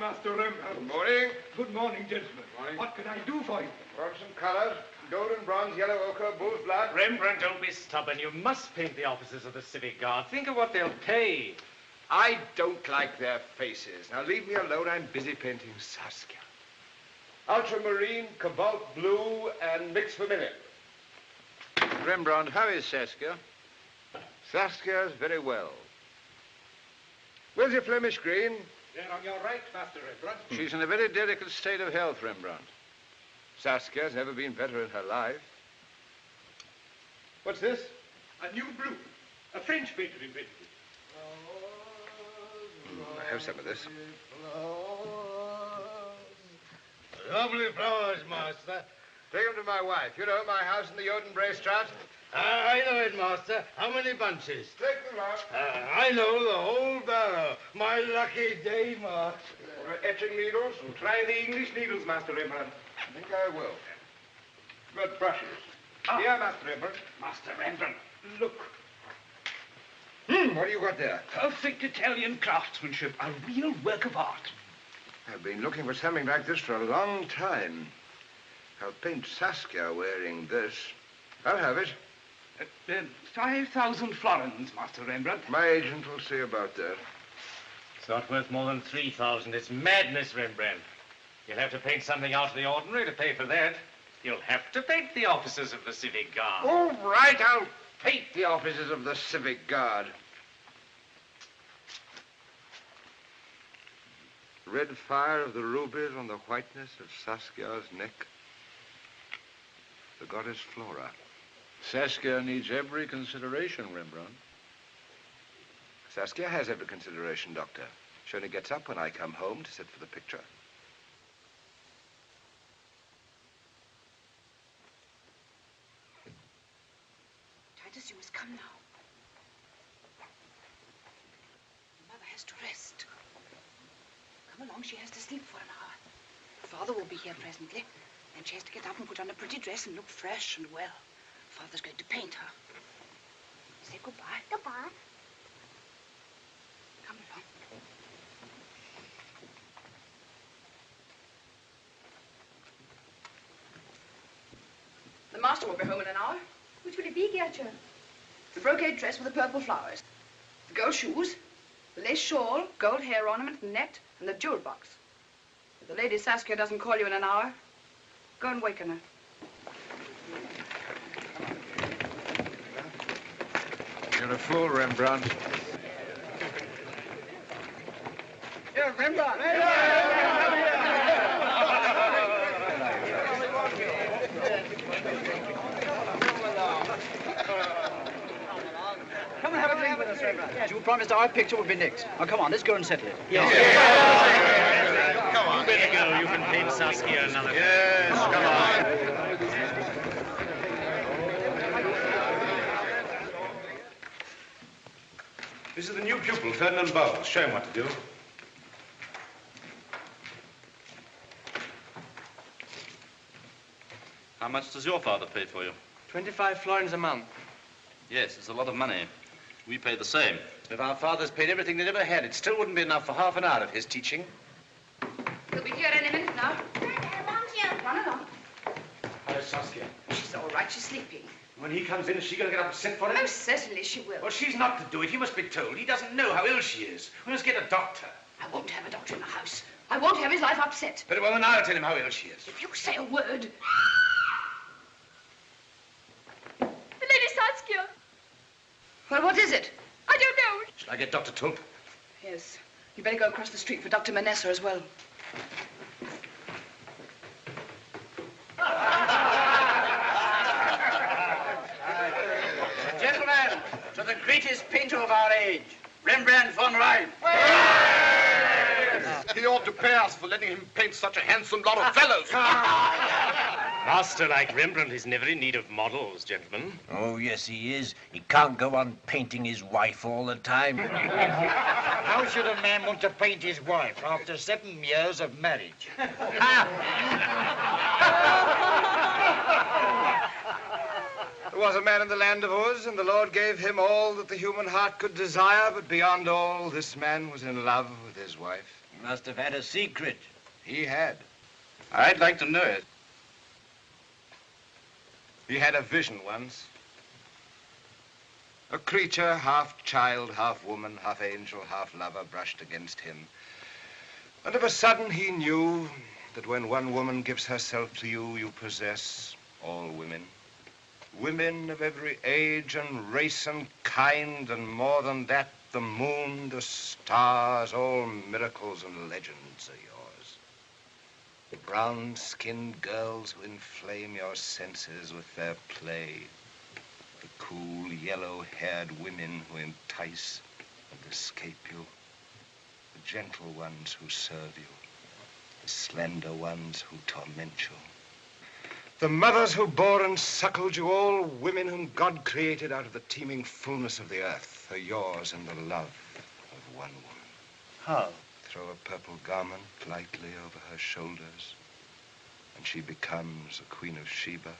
Master Rembrandt. Good morning. Good morning, gentlemen. Morning. What can I do for you? Want some colours? Golden, bronze, yellow, ochre, bull's blood. Rembrandt, don't be stubborn. You must paint the officers of the Civic Guard. Think of what they'll pay. I don't like their faces. Now leave me alone. I'm busy painting Saskia. Ultramarine, cobalt blue, and mixed vermilion. Rembrandt, how is Saskia? Saskia's very well. Where's your Flemish green? There on your right, Master Rembrandt. She's in a very delicate state of health, Rembrandt. Saskia's never been better in her life. What's this? A new blue. A French painter invented it. I'll have some of this. Lovely flowers, Master. Take them to my wife. You know my house in the Odenbraestraat? I know it, Master. How many bunches? Take them out. I know the whole barrow. My lucky day, Master. Etching needles? Try the English needles, Master Rembrandt. I think I will. But brushes. Here, Master Rembrandt. Master Rembrandt, look. What do you got there? Perfect Italian craftsmanship. A real work of art. I've been looking for something like this for a long time. I'll paint Saskia wearing this. I'll have it. 5,000 florins, Master Rembrandt. My agent will see about that. It's not worth more than 3,000. It's madness, Rembrandt. You'll have to paint something out of the ordinary to pay for that. You'll have to paint the officers of the Civic Guard. All right, I'll paint the officers of the Civic Guard. Red fire of the rubies on the whiteness of Saskia's neck. The goddess Flora. Saskia needs every consideration, Rembrandt. Saskia has every consideration, Doctor. She only gets up when I come home to sit for the picture. Titus, you must come now. Your mother has to rest. Come along, she has to sleep for an hour. Father will be here presently. Then she has to get up and put on a pretty dress and look fresh and well. Father's going to paint her. Say goodbye. Goodbye. Come along. The master will be home in an hour. Which will it be, Gertrude? The brocade dress with the purple flowers. The gold shoes. The lace shawl, gold hair ornament, net, and the jewel box. If the Lady Saskia doesn't call you in an hour, go and waken her. You're a fool, Rembrandt. Yeah, Rembrandt. Come and have a drink with us, Rembrandt. Yes, you promised our picture would be next. Now, come on, let's go and settle it. Yes. Come on. You better go. You can paint Saskia another day. Yes, come on. This is the new pupil, Ferdinand Bowles. Show him what to do. How much does your father pay for you? 25 florins a month. Yes, it's a lot of money. We pay the same. If our fathers paid everything they ever had, it still wouldn't be enough for half an hour of his teaching. He'll be here any minute now. Run along. How's Saskia? She's all right. She's sleeping. When he comes in, is she going to get up and send for him? Most certainly she will. Well, she's not to do it. He must be told. He doesn't know how ill she is. We must get a doctor. I won't have a doctor in the house. I won't have his life upset. Very well, then I'll tell him how ill she is. If you say a word... Lady Saskia. Well, what is it? I don't know. Shall I get Dr. Tulp? Yes. You better go across the street for Dr. Manessa as well. Gentlemen, to the greatest painter of our age, Rembrandt von Rijn. He ought to pay us for letting him paint such a handsome lot of fellows. Master like Rembrandt is never in need of models, gentlemen. Oh, yes, he is. He can't go on painting his wife all the time. How should a man want to paint his wife after 7 years of marriage? There was a man in the land of Uz, and the Lord gave him all that the human heart could desire, but beyond all, this man was in love with his wife. He must have had a secret. He had. I'd like to know it. He had a vision once. A creature, half child, half woman, half angel, half lover, brushed against him. And of a sudden he knew that when one woman gives herself to you, you possess all women. Women of every age and race and kind, and more than that, the moon, the stars, all miracles and legends are yours. The brown-skinned girls who inflame your senses with their play. The cool, yellow-haired women who entice and escape you. The gentle ones who serve you. The slender ones who torment you. The mothers who bore and suckled you, all women whom God created out of the teeming fullness of the earth, are yours in the love of one woman. How? Throw a purple garment lightly over her shoulders, and she becomes a queen of Sheba.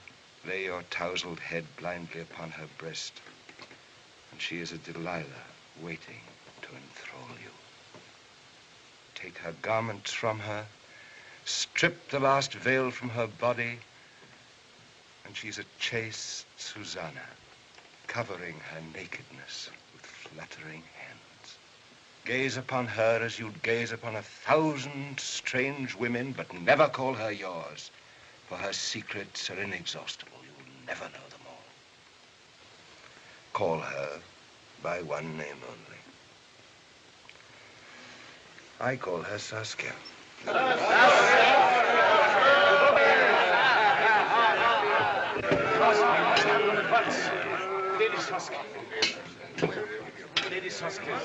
Lay your tousled head blindly upon her breast, and she is a Delilah waiting to enthrall you. Take her garments from her, strip the last veil from her body, and she's a chaste Susanna, covering her nakedness with fluttering hands. Gaze upon her as you'd gaze upon 1,000 strange women, but never call her yours, for her secrets are inexhaustible. You'll never know them all. Call her by one name only. I call her Saskia. Lady Saskia. Lady Saskia.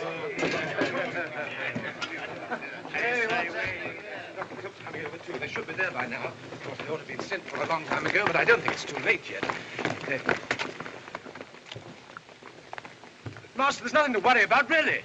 They should be there by now. Of course, they ought to have been sent for a long time ago, but I don't think it's too late yet. Master, there's nothing to worry about, really.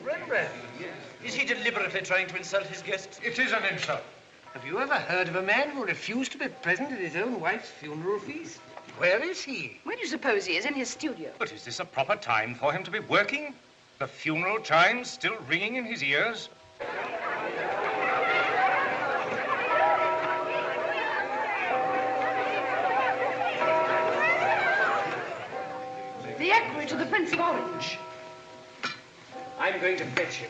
Rembrandt. Is he deliberately trying to insult his guests? It is an insult. Have you ever heard of a man who refused to be present at his own wife's funeral feast? Where is he? Where do you suppose he is? In his studio. But is this a proper time for him to be working? The funeral chimes still ringing in his ears? The equerry to the Prince of Orange. I'm going to fetch him.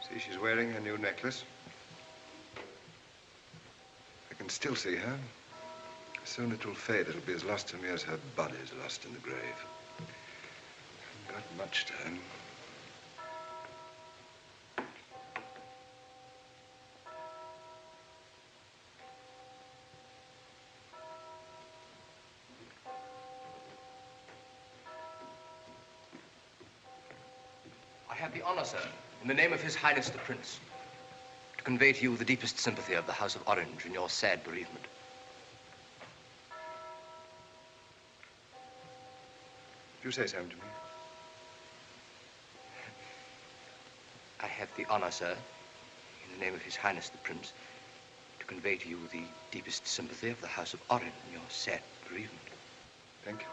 See, she's wearing her new necklace. I can still see her. Soon it will fade. It'll be as lost to me as her body's lost in the grave. Haven't got much time. I have the honor, sir, in the name of His Highness the Prince, to convey to you the deepest sympathy of the House of Orange in your sad bereavement. You say something to me. I have the honor, sir, in the name of His Highness the Prince, to convey to you the deepest sympathy of the House of Orange in your sad bereavement. Thank you.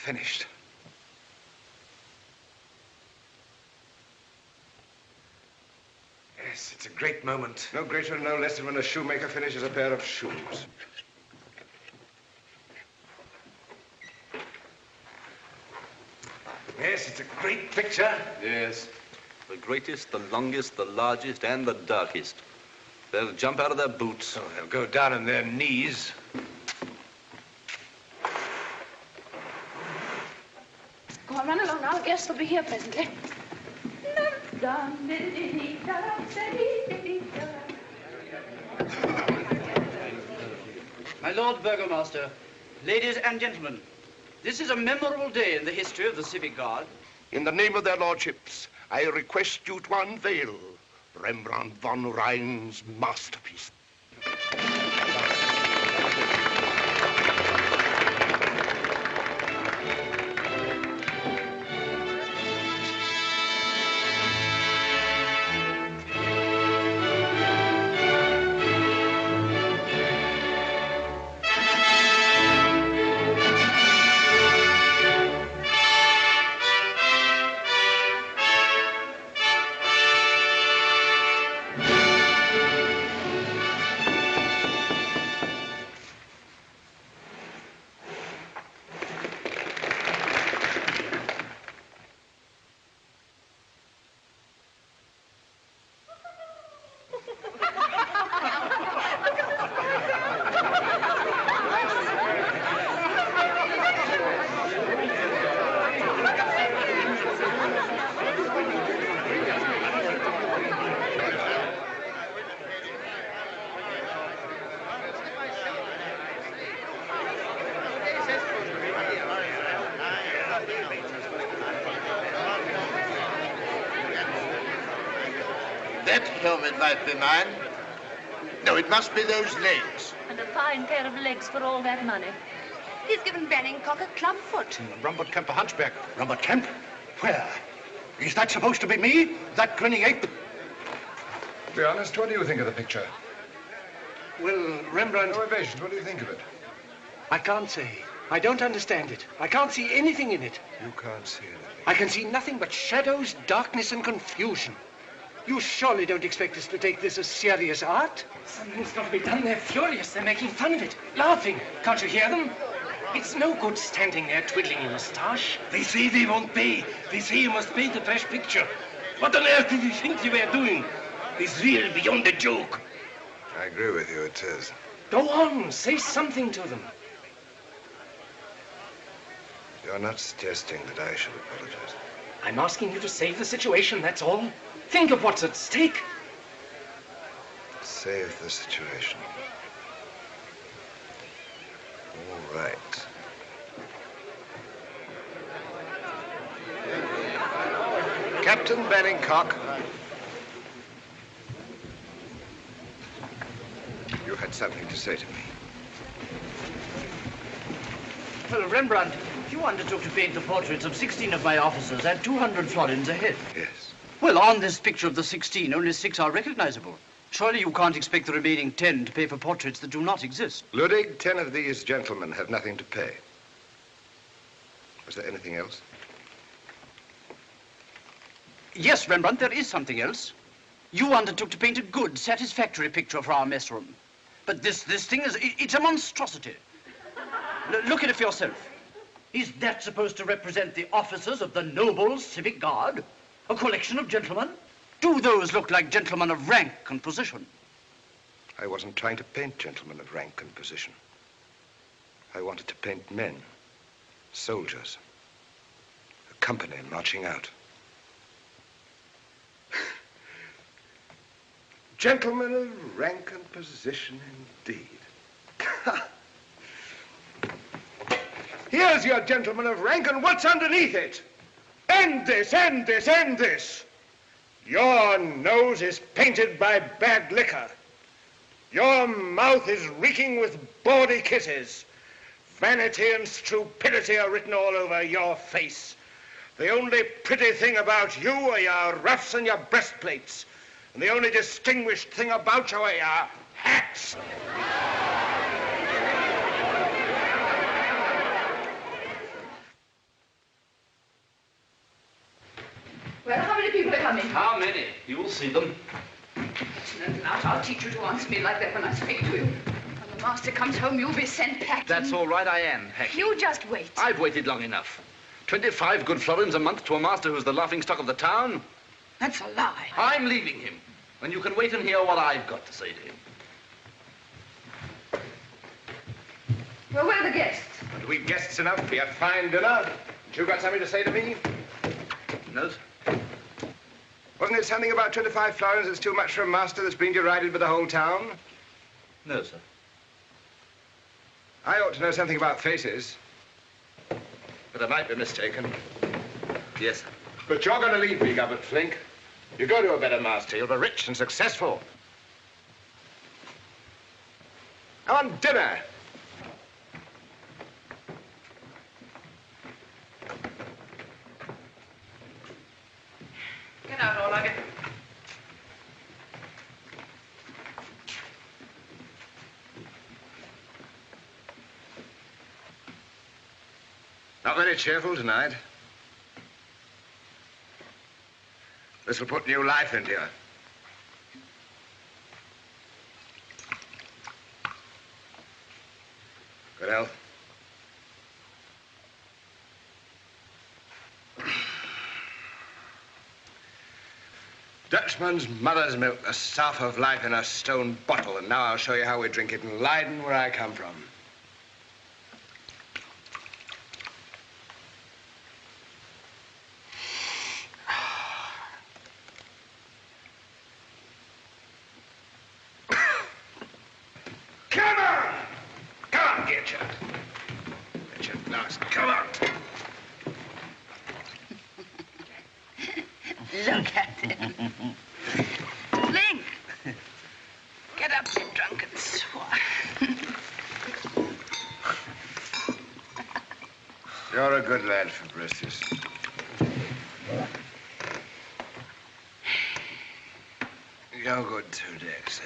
finished. Yes, it's a great moment. No greater, no less than when a shoemaker finishes a pair of shoes. Yes, it's a great picture. Yes. The greatest, the longest, the largest, and the darkest. They'll jump out of their boots. Oh, they'll go down on their knees. Go on, run along now. Yes, they'll be here presently. My Lord Burgomaster, ladies and gentlemen, this is a memorable day in the history of the Civic Guard. In the name of their lordships, I request you to unveil Rembrandt von Ryn's masterpiece. That helmet might be mine. No, it must be those legs. And a fine pair of legs for all that money. He's given Banningcock a club foot. Rembrandt Kemp, a hunchback. Rembrandt Kemp? Where? Is that supposed to be me? That grinning ape? To be honest, what do you think of the picture? Well, Rembrandt... No evasions. What do you think of it? I can't say. I don't understand it. I can't see anything in it. You can't see anything. I can see nothing but shadows, darkness, and confusion. You surely don't expect us to take this as serious art? Something's got to be done. They're furious. They're making fun of it, laughing. Can't you hear them? It's no good standing there twiddling your moustache. They say they won't pay. They say you must paint a fresh picture. What on earth did you think you were doing? It's real beyond a joke. I agree with you, it is. Go on, say something to them. You're not suggesting that I should apologize. I'm asking you to save the situation, that's all. Think of what's at stake. Save the situation. All right. Captain Banningcock. You had something to say to me. Well, Rembrandt, you undertook to paint the portraits of 16 of my officers at 200 florins a head. Yes. Well, on this picture of the 16, only 6 are recognizable. Surely you can't expect the remaining 10 to pay for portraits that do not exist. Ludwig, 10 of these gentlemen have nothing to pay. Was there anything else? Yes, Rembrandt, there is something else. You undertook to paint a good, satisfactory picture for our mess room. But this thing it's a monstrosity. Look at it for yourself. Is that supposed to represent the officers of the noble civic guard? A collection of gentlemen? Do those look like gentlemen of rank and position? I wasn't trying to paint gentlemen of rank and position. I wanted to paint men, soldiers, a company marching out. Gentlemen of rank and position, indeed. Here's your gentleman of rank, and what's underneath it? End this, end this, end this. Your nose is painted by bad liquor. Your mouth is reeking with bawdy kisses. Vanity and stupidity are written all over your face. The only pretty thing about you are your ruffs and your breastplates. And the only distinguished thing about you are your hats. You'll see them. No, Lout, I'll teach you to answer me like that when I speak to you. When the master comes home, you'll be sent packing. That's all right, I am packing. You just wait. I've waited long enough. 25 good florins a month to a master who's the laughingstock of the town. That's a lie. I'm leaving him, and you can wait and hear what I've got to say to him. Well, where are the guests? And we guests enough for your fine dinner. Have you got something to say to me? No, sir. Wasn't it something about 25 florins that's too much for a master that's been derided by the whole town? No, sir. I ought to know something about faces. But I might be mistaken. Yes, sir. But you're going to leave me, Governor Flink. You go to a better master. You'll be rich and successful. On dinner. Get out, all of you. Not very cheerful tonight. This will put new life into you. Good health. Dutchman's mother's milk, the stuff of life in a stone bottle, and now I'll show you how we drink it in Leiden, where I come from. Come on! Come on, get you. Get your nose. Come on. Look at him. Link! Get up, you drunken swine. You're a good lad, Fabricius. You're good too, Dexter.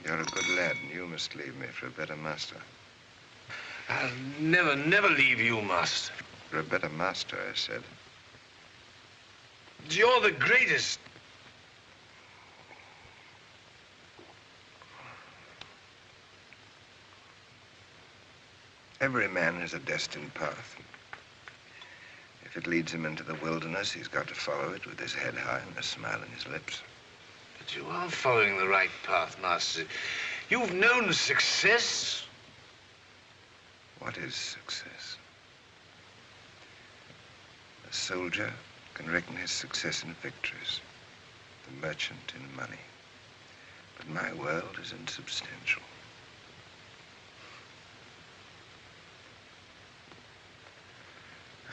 You're a good lad, and you must leave me for a better master. I'll never, never leave you, master. For a better master, I said. You're the greatest. Every man has a destined path. If it leads him into the wilderness, he's got to follow it with his head high and a smile on his lips. But you are following the right path, master. You've known success. What is success? A soldier can reckon his success in victories, the merchant in money. But my world is insubstantial.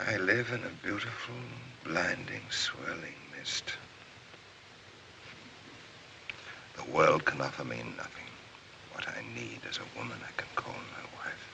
I live in a beautiful, blinding, swirling mist. The world can offer me nothing. What I need is a woman I can call my wife.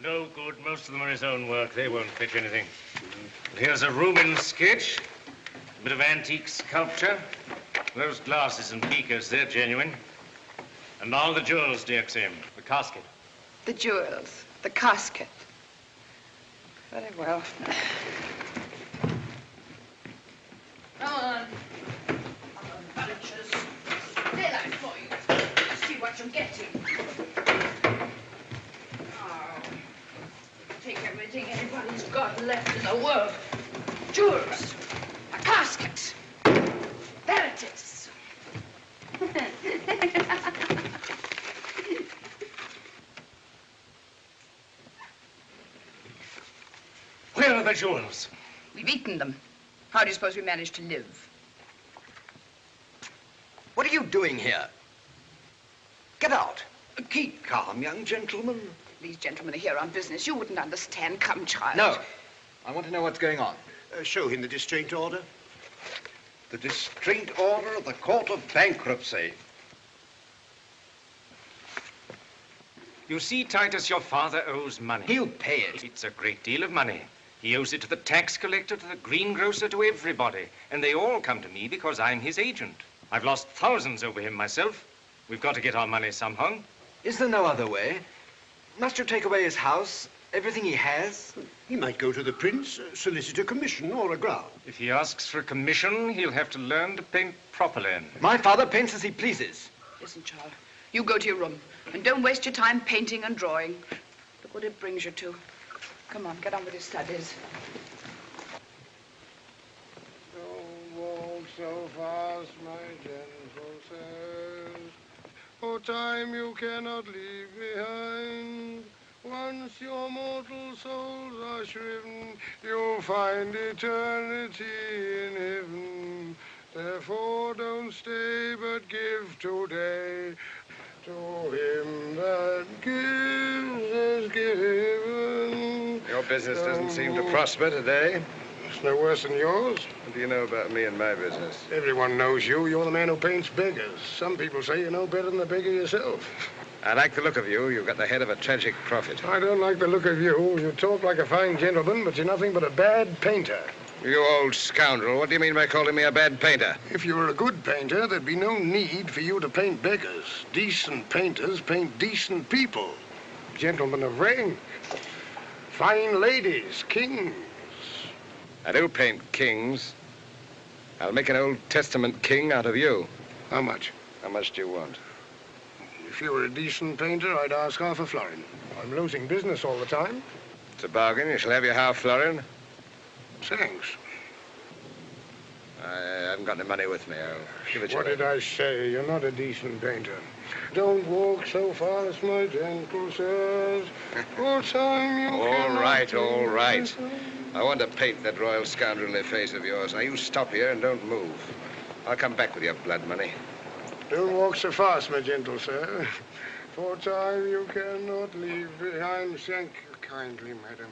No good. Most of them are his own work. They won't fetch anything. But here's a Rubens sketch, a bit of antique sculpture. Those glasses and beakers, they're genuine. And all the jewels, dear Xim. The casket. The jewels, the casket. Very well. Come on. Bunches. Daylight for you. See what you're getting. Oh. Take everything anybody's got left in the world. Jewels. A casket. There it is. Where are the jewels? We've eaten them. How do you suppose we managed to live? What are you doing here? Get out. Keep calm, young gentleman. These gentlemen are here on business. You wouldn't understand. Come, child. No. I want to know what's going on. Show him the distraint order. The distraint order of the Court of Bankruptcy. You see, Titus, your father owes money. He'll pay it. It's a great deal of money. He owes it to the tax collector, to the greengrocer, to everybody. And they all come to me because I'm his agent. I've lost thousands over him myself. We've got to get our money somehow. Is there no other way? Must you take away his house, everything he has? He might go to the prince, solicit a commission or a grant. If he asks for a commission, he'll have to learn to paint properly. My father paints as he pleases. Listen, child. You go to your room. And don't waste your time painting and drawing. Look what it brings you to. Come on, get on with your studies. Don't walk so fast, my gentle sirs. For time you cannot leave behind. Once your mortal souls are shriven, you'll find eternity in heaven. Therefore don't stay, but give today. To him that gives is given. Your business doesn't seem to prosper today. It's no worse than yours. What do you know about me and my business? Everyone knows you. You're the man who paints beggars. Some people say you know better than the beggar yourself. I like the look of you. You've got the head of a tragic prophet. I don't like the look of you. You talk like a fine gentleman, but you're nothing but a bad painter. You old scoundrel. What do you mean by calling me a bad painter? If you were a good painter, there'd be no need for you to paint beggars. Decent painters paint decent people. Gentlemen of rank. Fine ladies, kings. I do paint kings. I'll make an Old Testament king out of you. How much? How much do you want? If you were a decent painter, I'd ask half a florin. I'm losing business all the time. It's a bargain. You shall have your half florin. Thanks. I haven't got any money with me. I'll give it to you. What did I say? You're not a decent painter. Don't walk so fast, my gentle sirs. For time you All right, all right. I want to paint that royal scoundrelly face of yours. Now, you stop here and don't move. I'll come back with your blood money. Don't walk so fast, my gentle sir. For time you cannot leave behind. Thank you kindly, madam.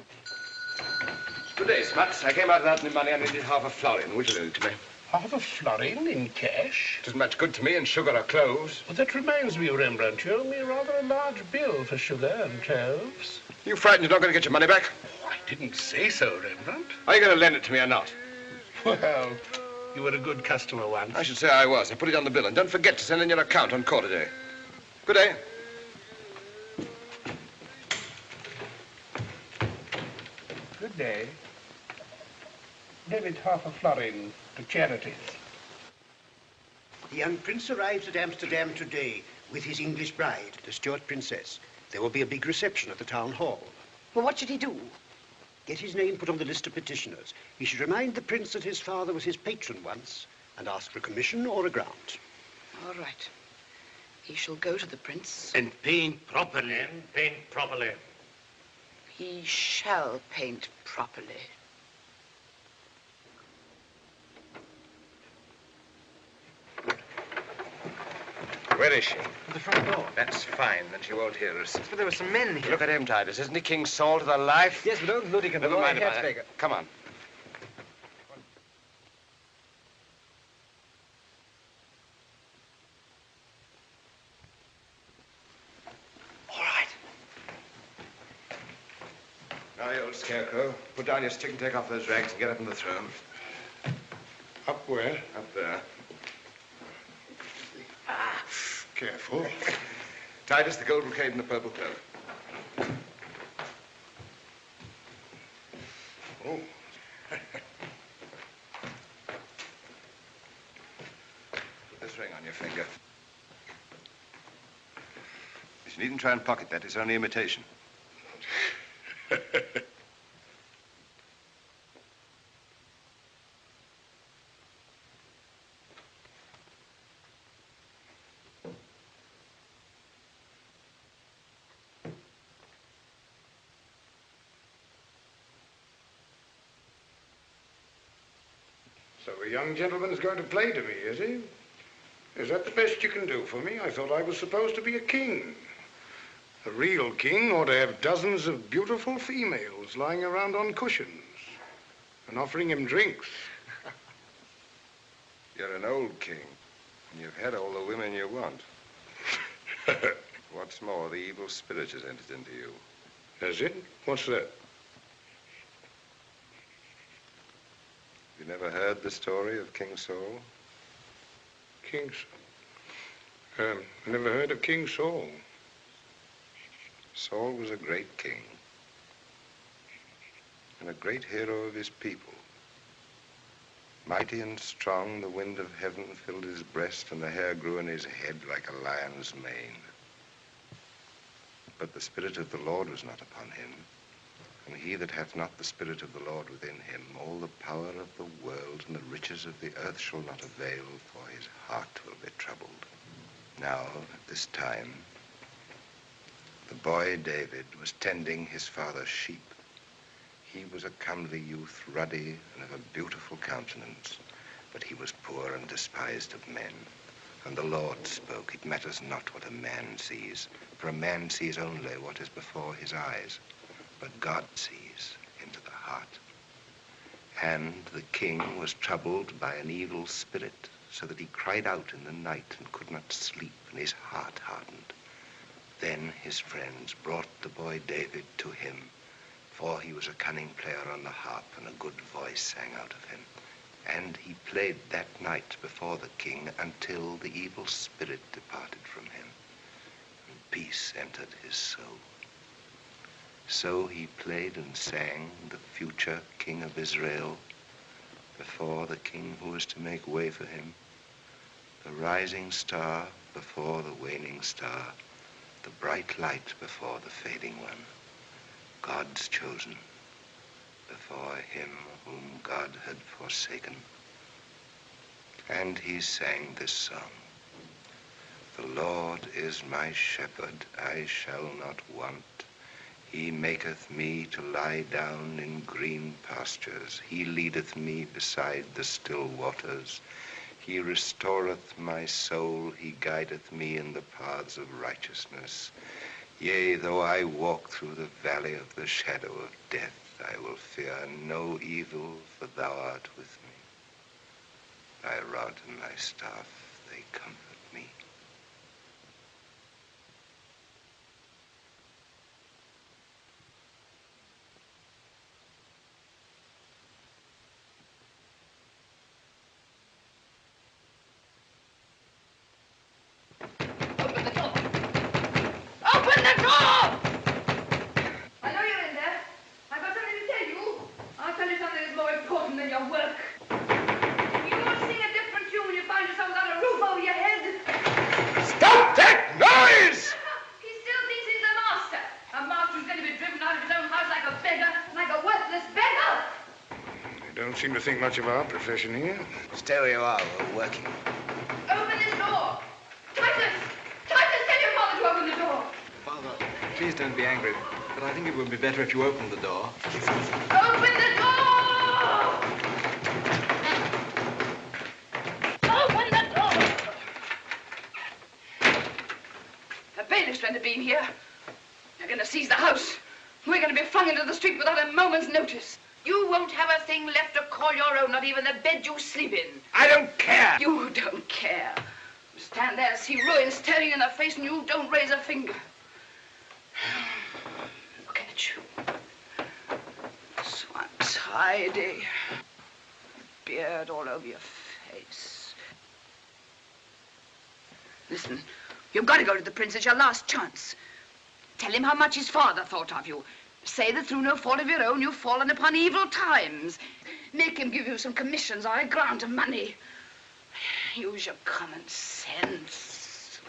Good day, Smuts. I came out without any money. I needed half a florin. Would you lend it to me? Half a florin in cash? It isn't much good to me in sugar or cloves. Well, that reminds me, Rembrandt, you owe me rather a large bill for sugar and cloves. You frightened you're not going to get your money back? Oh, I didn't say so, Rembrandt. Are you going to lend it to me or not? Well, you were a good customer once. I should say I was. I put it on the bill. And don't forget to send in your account on quarter day. Good day. Good day. Debit half a florin to charities. The young prince arrives at Amsterdam today with his English bride, the Stuart princess. There will be a big reception at the town hall. Well, what should he do? Get his name put on the list of petitioners. He should remind the prince that his father was his patron once and ask for a commission or a grant. All right. He shall go to the prince. And paint properly. And paint properly. He shall paint properly. Where is she? The front door. That's fine. Then she won't hear us. But there were some men here. Look at him, Titus. Isn't he King Saul to the life? Yes, but old Ludwig and the Never lawyer mind about that. Herzberger. Come on. All right. old scarecrow. Put down your stick and take off those rags and get up on the throne. Up where? Up there. Careful. Tight as the gold brocade and the purple cloak. Oh. Put this ring on your finger. You needn't try and pocket that. It's only imitation. So a young gentleman's going to play to me, is he? Is that the best you can do for me? I thought I was supposed to be a king. A real king ought to have dozens of beautiful females lying around on cushions and offering him drinks. You're an old king, and you've had all the women you want. What's more, the evil spirit has entered into you. Has it? What's that? You never heard the story of King Saul? King Saul? Never heard of King Saul. Saul was a great king and a great hero of his people. Mighty and strong, the wind of heaven filled his breast and the hair grew in his head like a lion's mane. But the Spirit of the Lord was not upon him, and he that hath not the Spirit of the Lord within him, all the power of the world and the riches of the earth shall not avail, for his heart will be troubled. Now, at this time, the boy David was tending his father's sheep. He was a comely youth, ruddy and of a beautiful countenance, but he was poor and despised of men. And the Lord spoke, it matters not what a man sees, for a man sees only what is before his eyes, but God sees into the heart. And the king was troubled by an evil spirit, so that he cried out in the night and could not sleep, and his heart hardened. Then his friends brought the boy David to him, for he was a cunning player on the harp, and a good voice sang out of him. And he played that night before the king until the evil spirit departed from him, and peace entered his soul. So he played and sang the future king of Israel before the king who was to make way for him, the rising star before the waning star, the bright light before the fading one, God's chosen before him whom God had forsaken. And he sang this song. The Lord is my shepherd, I shall not want. He maketh me to lie down in green pastures. He leadeth me beside the still waters. He restoreth my soul. He guideth me in the paths of righteousness. Yea, though I walk through the valley of the shadow of death, I will fear no evil, for thou art with me. Thy rod and thy staff, they comfort me. Open the door! I know you're in there. I've got something to tell you. I'll tell you something that's more important than your work. You won't sing a different tune when you find yourself without a roof over your head. Stop that noise! He still thinks he's the master. A master who's going to be driven out of his own house like a beggar, like a worthless beggar. They don't seem to think much of our profession here. Stay where you are, we're working. Open this door. Titus! Titus, tell your father to open the door. Father, please don't be angry, but I think it would be better if you opened the door. Open the door! Open the door! The bailiff's going to be in here. They're going to seize the house. We're going to be flung into the street without a moment's notice. You won't have a thing left to call your own, not even the bed you sleep in. I don't care! You don't care. You stand there, see ruin staring in the face, and you don't raise a finger. Look at you. tidy. Beard all over your face. Listen, you've got to go to the prince. It's your last chance. Tell him how much his father thought of you. Say that through no fault of your own, you've fallen upon evil times. Make him give you some commissions or a grant of money. Use your common sense.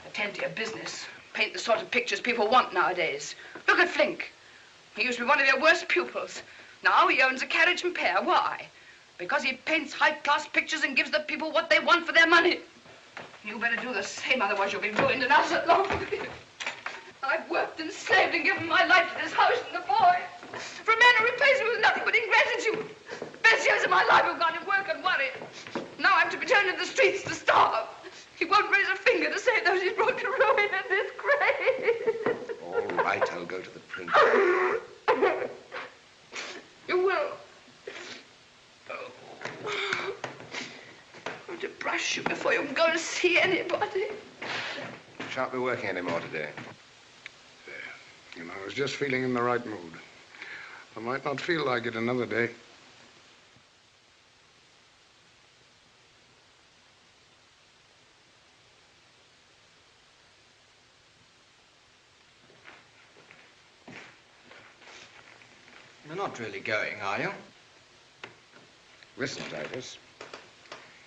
Attend to your business. Paint the sort of pictures people want nowadays. Look at Flink. He used to be one of your worst pupils. Now he owns a carriage and pair. Why? Because he paints high-class pictures and gives the people what they want for their money. You better do the same, otherwise you'll be ruined and us along with you. I've worked and slaved and given my life to this house and the boy. For a man who repays me with nothing but ingratitude. The best years of my life have gone in work and worry. Now I'm to be turned into the streets to starve. He won't raise a finger to save those he's brought to ruin and disgrace. All right, I'll go to the prince. You will. Oh. I'm to brush you before you can go and see anybody. Shan't be working anymore today. You know, I was just feeling in the right mood. I might not feel like it another day. You're not really going, are you? Listen, Titus.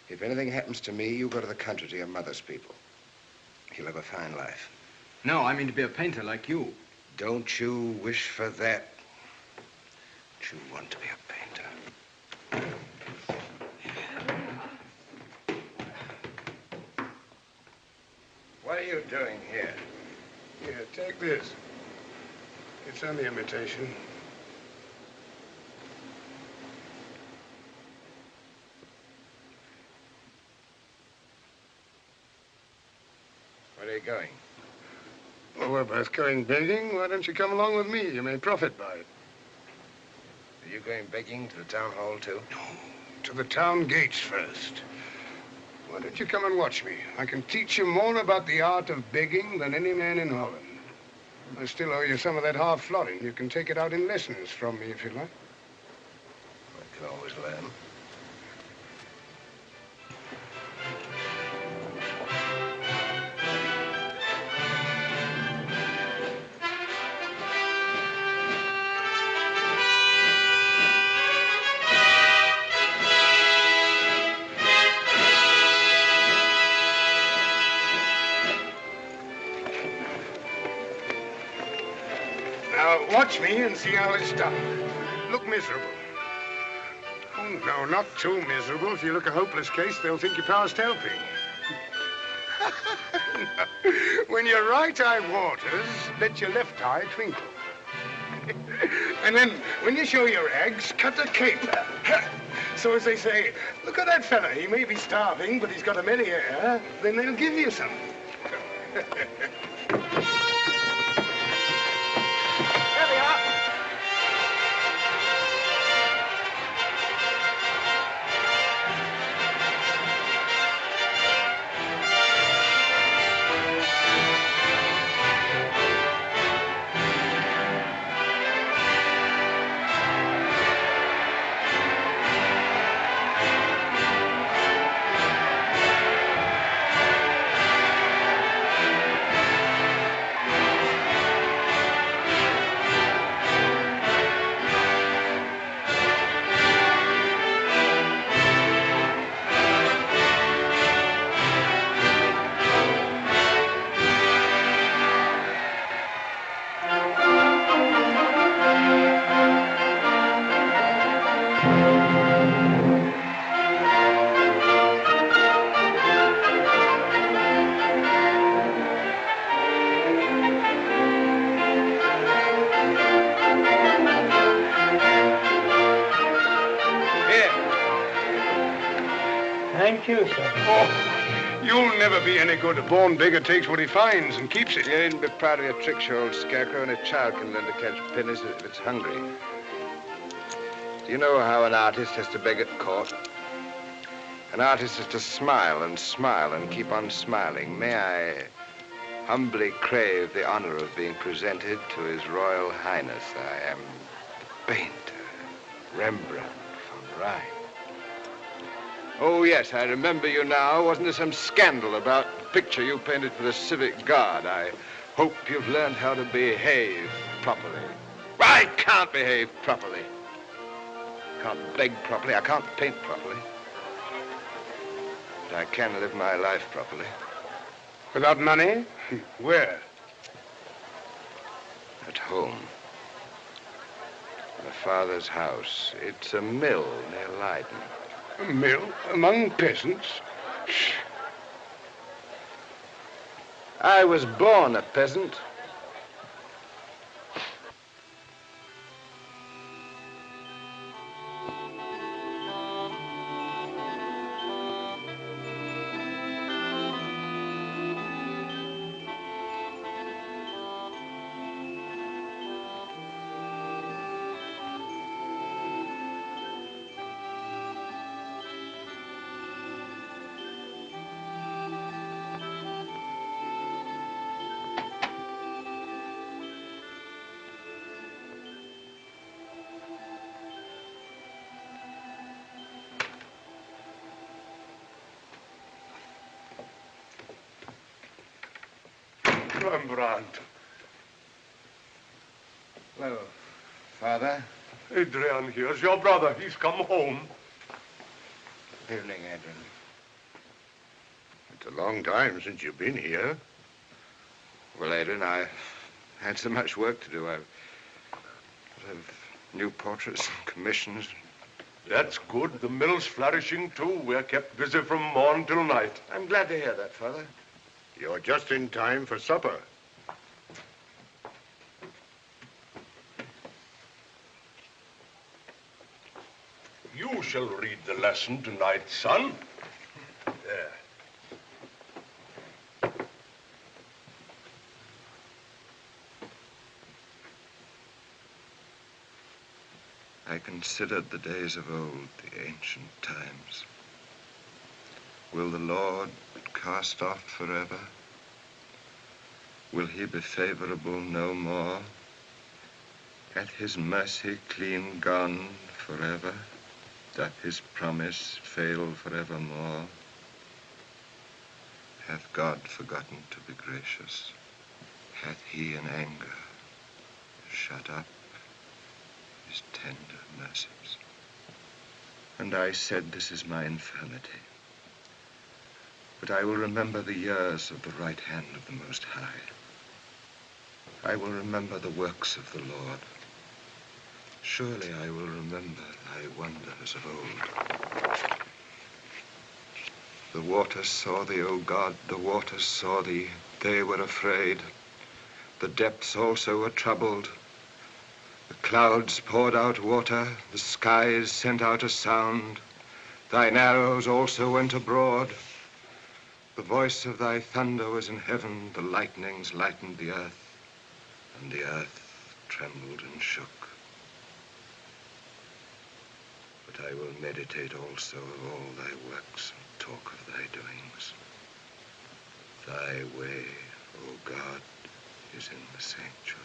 If anything happens to me, you go to the country to your mother's people. You'll have a fine life. No, I mean to be a painter like you. Don't you wish for that? Don't you want to be a painter? What are you doing here? Here, take this. It's only imitation. Where are you going? Well, we're both going begging. Why don't you come along with me? You may profit by it. Are you going begging to the town hall, too? No, to the town gates first. Why don't you come and watch me? I can teach you more about the art of begging than any man in Holland. I still owe you some of that half-florin. You can take it out in lessons from me, if you like. I can always learn. Watch me and see how it's done. Look miserable. Oh, no, not too miserable. If you look a hopeless case, they'll think you're past helping. No. When your right eye waters, let your left eye twinkle. And then, when you show your eggs, cut a caper. So as they say, look at that fella. He may be starving, but he's got a merry air. Then they'll give you some. Thank you, sir. Oh, you'll never be any good. A born beggar takes what he finds and keeps it. You needn't be proud of your tricks, you old scarecrow. Only a child can learn to catch pennies if it's hungry. Do you know how an artist has to beg at court? An artist has to smile and smile and keep on smiling. May I humbly crave the honor of being presented to His Royal Highness. I am the painter, Rembrandt von Rijn. Oh, yes, I remember you now. Wasn't there some scandal about the picture you painted for the Civic Guard? I hope you've learned how to behave properly. I can't behave properly. I can't beg properly. I can't paint properly. But I can live my life properly. Without money? Where? At home. My father's house. It's a mill near Leiden. A mill? Among peasants? I was born a peasant. Rembrandt. Hello, Father. Adrian here's your brother. He's come home. Good evening, Adrian. It's a long time since you've been here. Well, Adrian, I had so much work to do. I've new portraits, commissions. That's good. The mill's flourishing, too. We're kept busy from morn till night. I'm glad to hear that, Father. You're just in time for supper. You shall read the lesson tonight, son. There. I considered the days of old, the ancient times. Will the Lord cast off forever? Will he be favorable no more? Hath his mercy clean gone forever? Doth his promise fail forevermore? Hath God forgotten to be gracious? Hath he in anger shut up his tender mercies? And I said, this is my infirmity. But I will remember the years of the right hand of the Most High. I will remember the works of the Lord. Surely I will remember thy wonders of old. The waters saw thee, O God, the waters saw thee. They were afraid. The depths also were troubled. The clouds poured out water. The skies sent out a sound. Thine arrows also went abroad. The voice of thy thunder was in heaven. The lightnings lightened the earth, and the earth trembled and shook. But I will meditate also of all thy works and talk of thy doings. Thy way, O God, is in the sanctuary.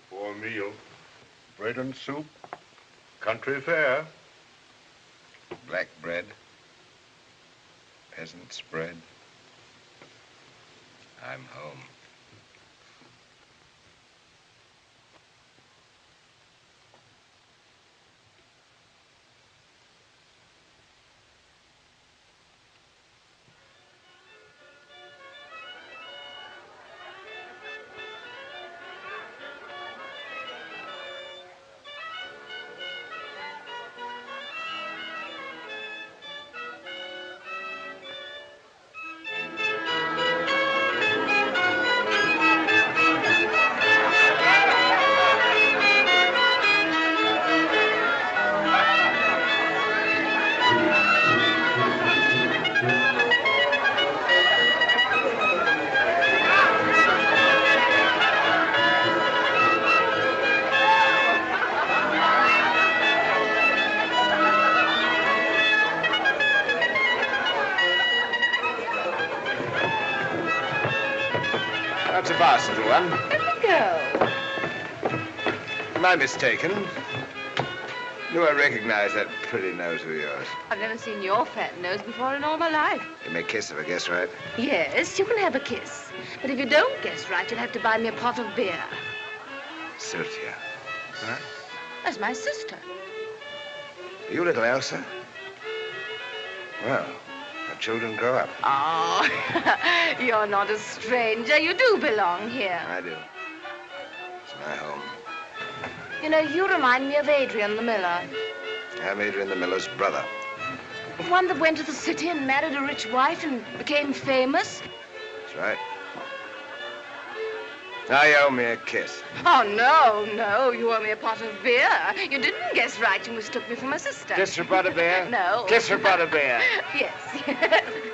For a meal, bread and soup, country fare. Black bread, peasant's bread. I'm home. That's a vast little one. Let me go. Am I mistaken? Do I recognize that pretty nose of yours? I've never seen your fat nose before in all my life. You may kiss if I guess right. Yes, you can have a kiss. But if you don't guess right, you'll have to buy me a pot of beer. Sertia. Huh? That's my sister. Are you little Elsa? Well, our children grow up. Oh, you're not a stranger. You do belong here. I do. It's my home. You know, you remind me of Adrian the Miller. I'm Adrian the Miller's brother. The one that went to the city and married a rich wife and became famous. That's right. Now you owe me a kiss. Oh, no, you owe me a pot of beer. You didn't guess right. You mistook me for my sister. Kiss for pot of beer? No. Kiss for pot of beer. Yes.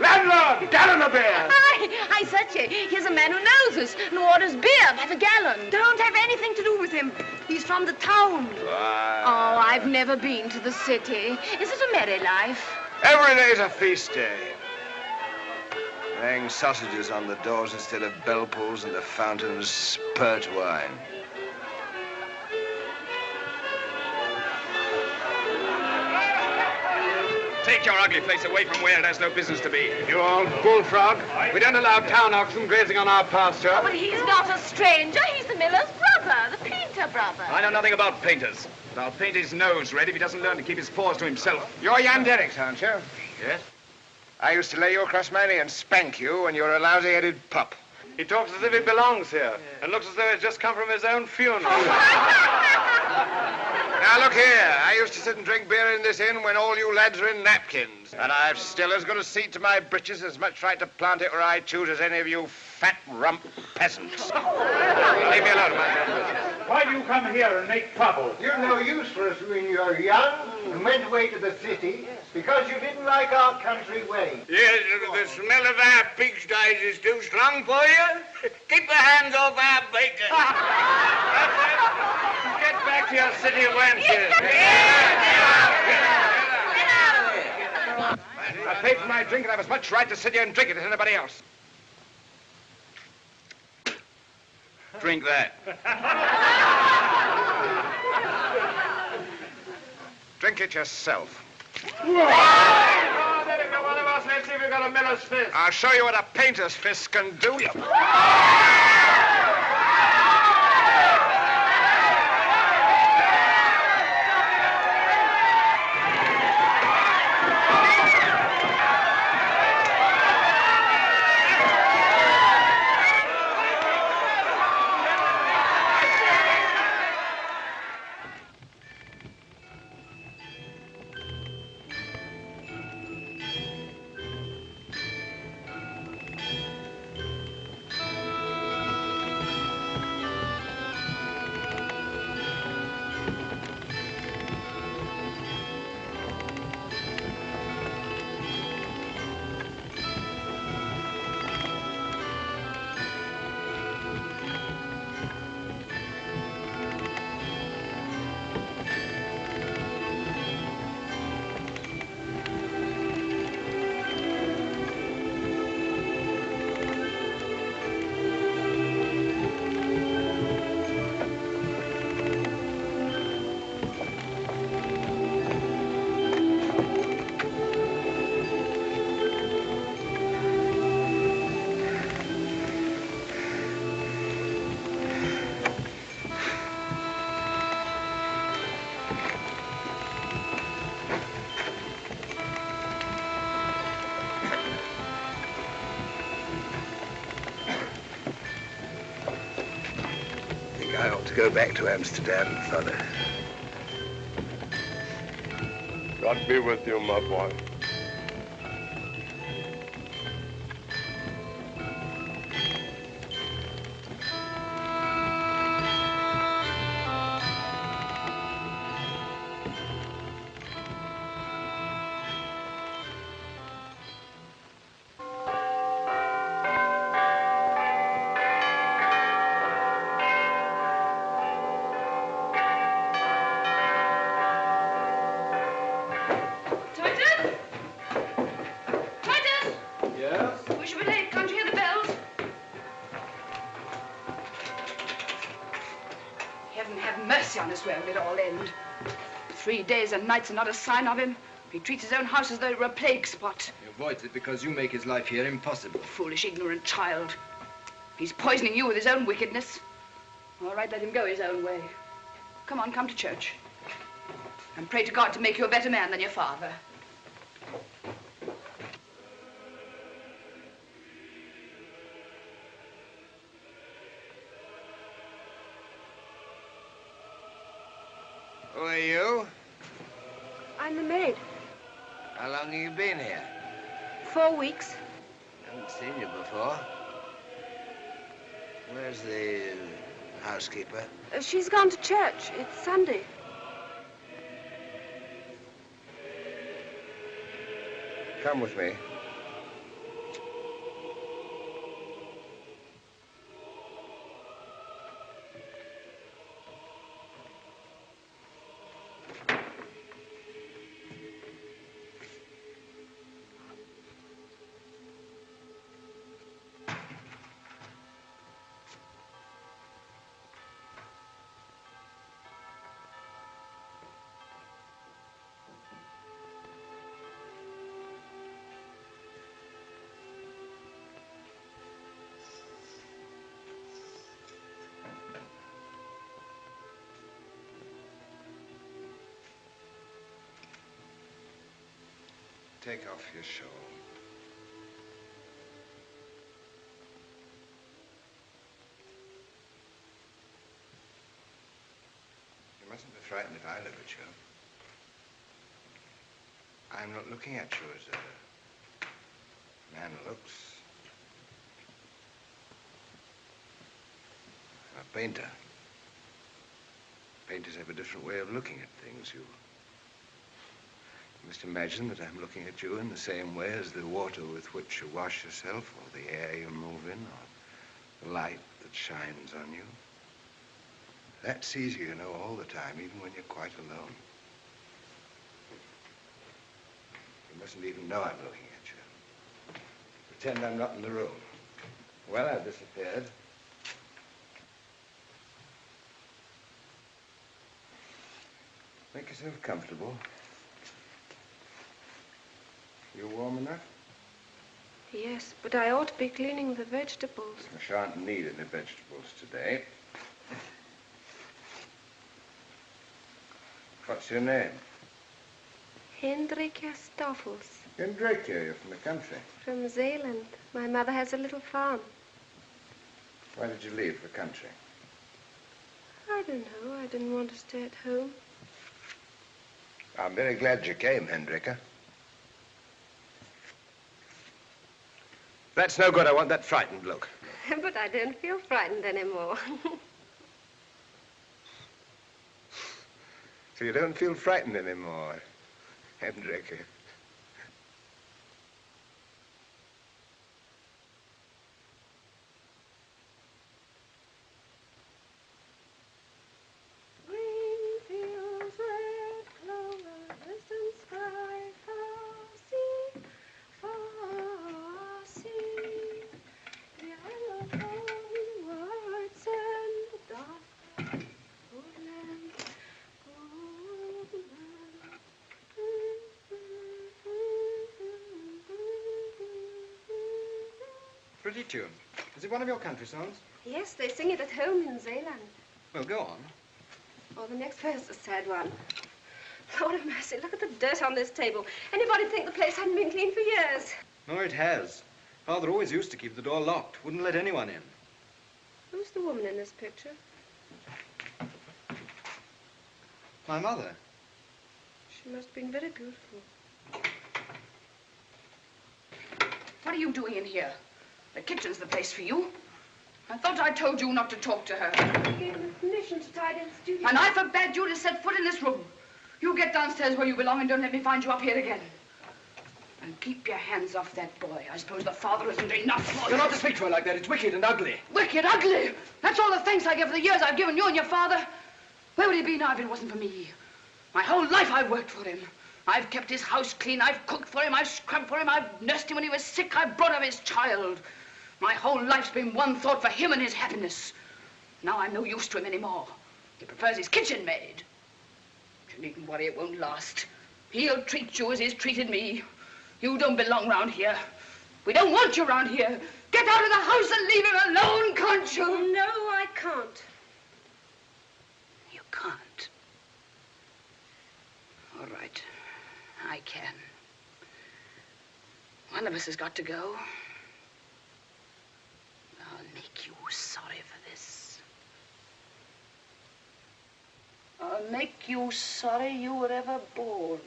Landlord, gallon of beer! Hi, Sachi. Here's a man who knows us and orders beer by the gallon. Don't have anything to do with him. He's from the town. Why? Oh, I've never been to the city. Is it a merry life? Every day's a feast day. Hang sausages on the doors instead of bell pulls, and the fountains spurt wine. Take your ugly face away from where it has no business to be. You old bullfrog. We don't allow town oxen grazing on our pasture. Oh, but he's not a stranger. He's the miller's brother, the painter brother. I know nothing about painters, but I'll paint his nose red if he doesn't learn to keep his paws to himself. You're Jan Derricks, aren't you? Yes? I used to lay you across my knee and spank you when you were a lousy-headed pup. He talks as if he belongs here and looks as though he's just come from his own funeral. Now, look here. I used to sit and drink beer in this inn when all you lads are in napkins. And I've still as good a seat to my breeches, as much right to plant it where I choose as any of you fat rump peasants. Leave me alone, man. Why do you come here and make trouble? You're no use for us when you're young and went away to the city because you didn't like our country way. Yes, the smell of our pigsties is too strong for you. Keep your hands off our bacon. Get back to your city of wenches. I paid for my drink and I have as much right to sit here and drink it as anybody else. Drink that. Drink it yourself. One of us, let's see if we've got a miller's fist. I'll show you what a painter's fist can do, you. I ought to go back to Amsterdam, Father. God be with you, my boy. swear it'll all end. 3 days and nights and not a sign of him. He treats his own house as though it were a plague spot. He avoids it because you make his life here impossible. Foolish, ignorant child. He's poisoning you with his own wickedness. All right, let him go his own way. Come on, come to church. And pray to God to make you a better man than your father. Who are you? I'm the maid. How long have you been here? 4 weeks. Haven't seen you before. Where's the housekeeper? She's gone to church. It's Sunday. Come with me. Take off your shawl. You mustn't be frightened if I look at you. I'm not looking at you as a man looks. I'm a painter. Painters have a different way of looking at things. You must imagine that I'm looking at you in the same way as the water with which you wash yourself, or the air you move in, or the light that shines on you. That sees you, you know, all the time, even when you're quite alone. You mustn't even know I'm looking at you. Pretend I'm not in the room. Well, I've disappeared. Make yourself comfortable. You warm enough? Yes, but I ought to be cleaning the vegetables. I shan't need any vegetables today. What's your name? Hendrika Stoffels. Hendrika, you're from the country. From Zeeland. My mother has a little farm. Why did you leave the country? I don't know. I didn't want to stay at home. I'm very glad you came, Hendrika. That's no good. I want that frightened look. But I don't feel frightened anymore. So you don't feel frightened anymore, Hendrika. Pretty tune. Is it one of your country songs? Yes, they sing it at home in Zeeland. Well, go on. Oh, the next verse is a sad one. Lord of mercy, look at the dirt on this table. Anybody'd think the place hadn't been cleaned for years. No, it has. Father always used to keep the door locked. Wouldn't let anyone in. Who's the woman in this picture? My mother. She must have been very beautiful. What are you doing in here? The kitchen's the place for you. I thought I told you not to talk to her. I gave her permission to tidy the studio. And I forbade you to set foot in this room. You get downstairs where you belong and don't let me find you up here again. And keep your hands off that boy. I suppose the father isn't enough for you. You're not to speak to her like that. It's wicked and ugly. Wicked, ugly? That's all the thanks I give for the years I've given you and your father. Where would he be now if it wasn't for me? My whole life I've worked for him. I've kept his house clean. I've cooked for him. I've scrubbed for him. I've nursed him when he was sick. I've brought up his child. My whole life's been one thought for him and his happiness. Now I'm no use to him anymore. He prefers his kitchen maid. You needn't worry, it won't last. He'll treat you as he's treated me. You don't belong round here. We don't want you round here. Get out of the house and leave him alone, can't you? No, I can't. You can't. All right, I can. One of us has got to go. I'll make you sorry for this. I'll make you sorry you were ever born.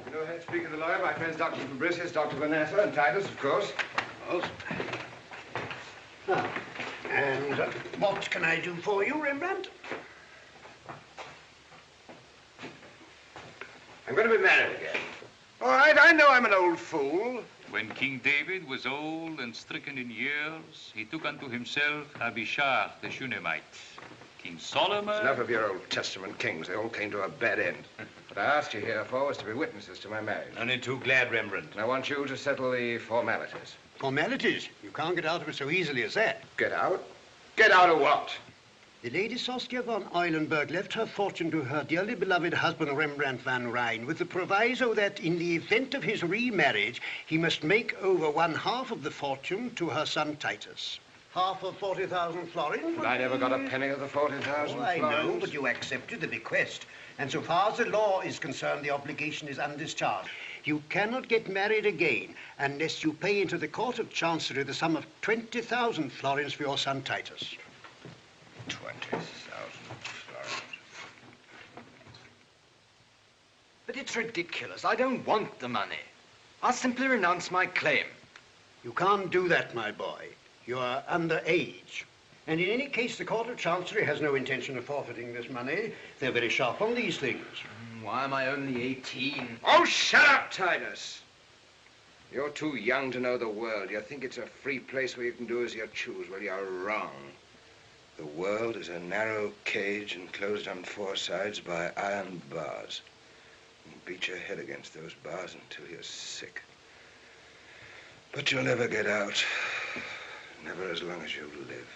You know, head speaker of the lawyer, my friends Dr. Fabricius, Dr. Vanessa, and Titus, of course. Now, and what can I do for you, Rembrandt? I'm going to be married again. All right, I know I'm an old fool. When King David was old and stricken in years, he took unto himself Abishai the Shunammite. King Solomon... Enough of your Old Testament kings. They all came to a bad end. What I asked you here for was to be witnesses to my marriage. Only too glad, Rembrandt. And I want you to settle the formalities. Formalities? You can't get out of it so easily as that. Get out? Get out of what? The Lady Saskia von Eulenburg left her fortune to her dearly beloved husband, Rembrandt van Rijn, with the proviso that in the event of his remarriage, he must make over 1/2 of the fortune to her son Titus. Half of 40,000 florins. But I never got a penny of the 40,000 I know, florins. but you accepted the bequest. And so far as the law is concerned, the obligation is undischarged. You cannot get married again unless you pay into the Court of Chancery the sum of 20,000 florins for your son Titus. 20,000 florins. But it's ridiculous. I don't want the money. I'll simply renounce my claim. You can't do that, my boy. You are underage. And in any case, the Court of Chancery has no intention of forfeiting this money. They're very sharp on these things. Why am I only 18? Oh, shut up, Titus. You're too young to know the world. You think it's a free place where you can do as you choose. Well, you're wrong. The world is a narrow cage enclosed on 4 sides by iron bars. You beat your head against those bars until you're sick. But you'll never get out. Never as long as you live.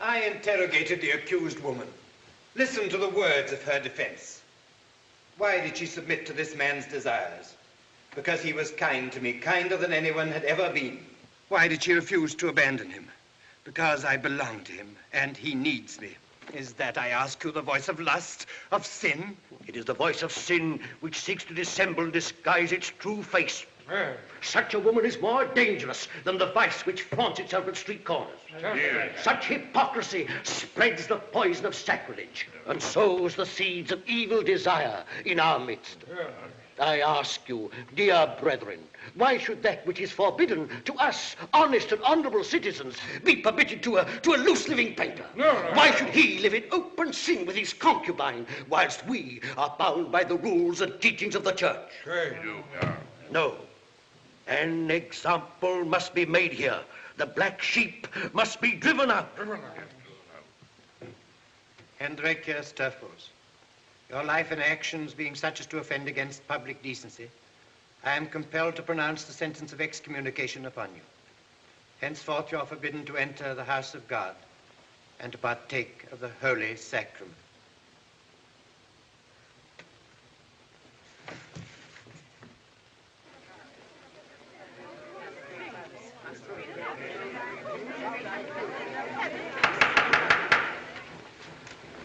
I interrogated the accused woman. Listened to the words of her defense. Why did she submit to this man's desires? Because he was kind to me, kinder than anyone had ever been. Why did she refuse to abandon him? Because I belong to him, and he needs me. Is that, I ask you, the voice of lust, of sin? It is the voice of sin which seeks to dissemble and disguise its true face. Such a woman is more dangerous than the vice which flaunts itself at street corners. Such hypocrisy spreads the poison of sacrilege and sows the seeds of evil desire in our midst. I ask you, dear brethren, why should that which is forbidden to us, honest and honorable citizens, be permitted to a loose-living painter? Why should he live in open sin with his concubine, whilst we are bound by the rules and teachings of the church? No. An example must be made here. The black sheep must be driven out. Hendrik Sturfos, your life and actions being such as to offend against public decency, I am compelled to pronounce the sentence of excommunication upon you. Henceforth you are forbidden to enter the house of God and to partake of the holy sacrament.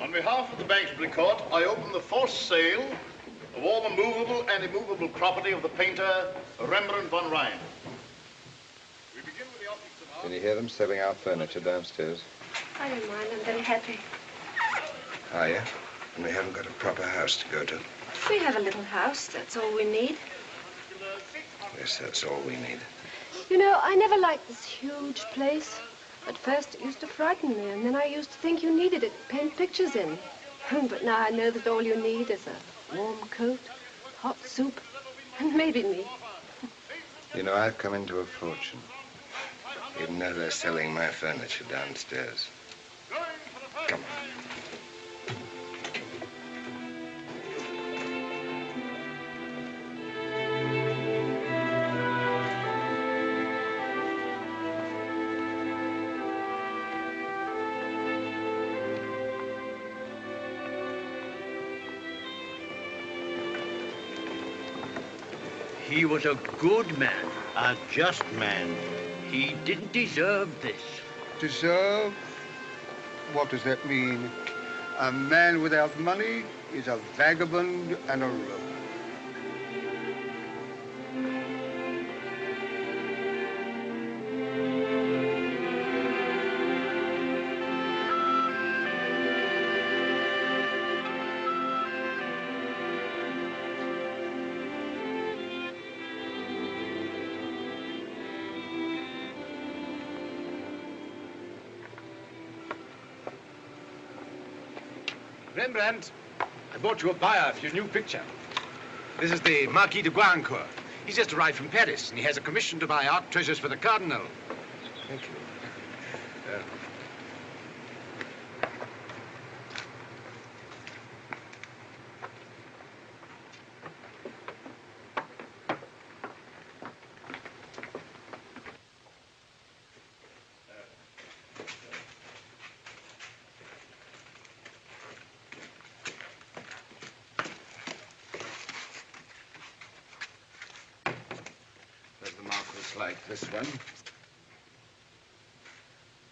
On behalf of the Banksbury Court, I open the forced sale of all the movable and immovable property of the painter Rembrandt van Rijn. We begin with the objects of art. Can you hear them selling our furniture downstairs? I don't mind. I'm very happy. Are you? And we haven't got a proper house to go to. We have a little house. That's all we need. Yes, that's all we need. You know, I never liked this huge place. At first, it used to frighten me, and then I used to think you needed it to paint pictures in. But now I know that all you need is a warm coat, hot soup, and maybe me. You know, I've come into a fortune. Even though they're selling my furniture downstairs. Come on. He was a good man, a just man. He didn't deserve this. Deserve? What does that mean? A man without money is a vagabond and a rogue. Rembrandt, I bought you a buyer for your new picture. This is the Marquis de Guancourt. He's just arrived from Paris, and he has a commission to buy art treasures for the Cardinal. Thank you. Like this one.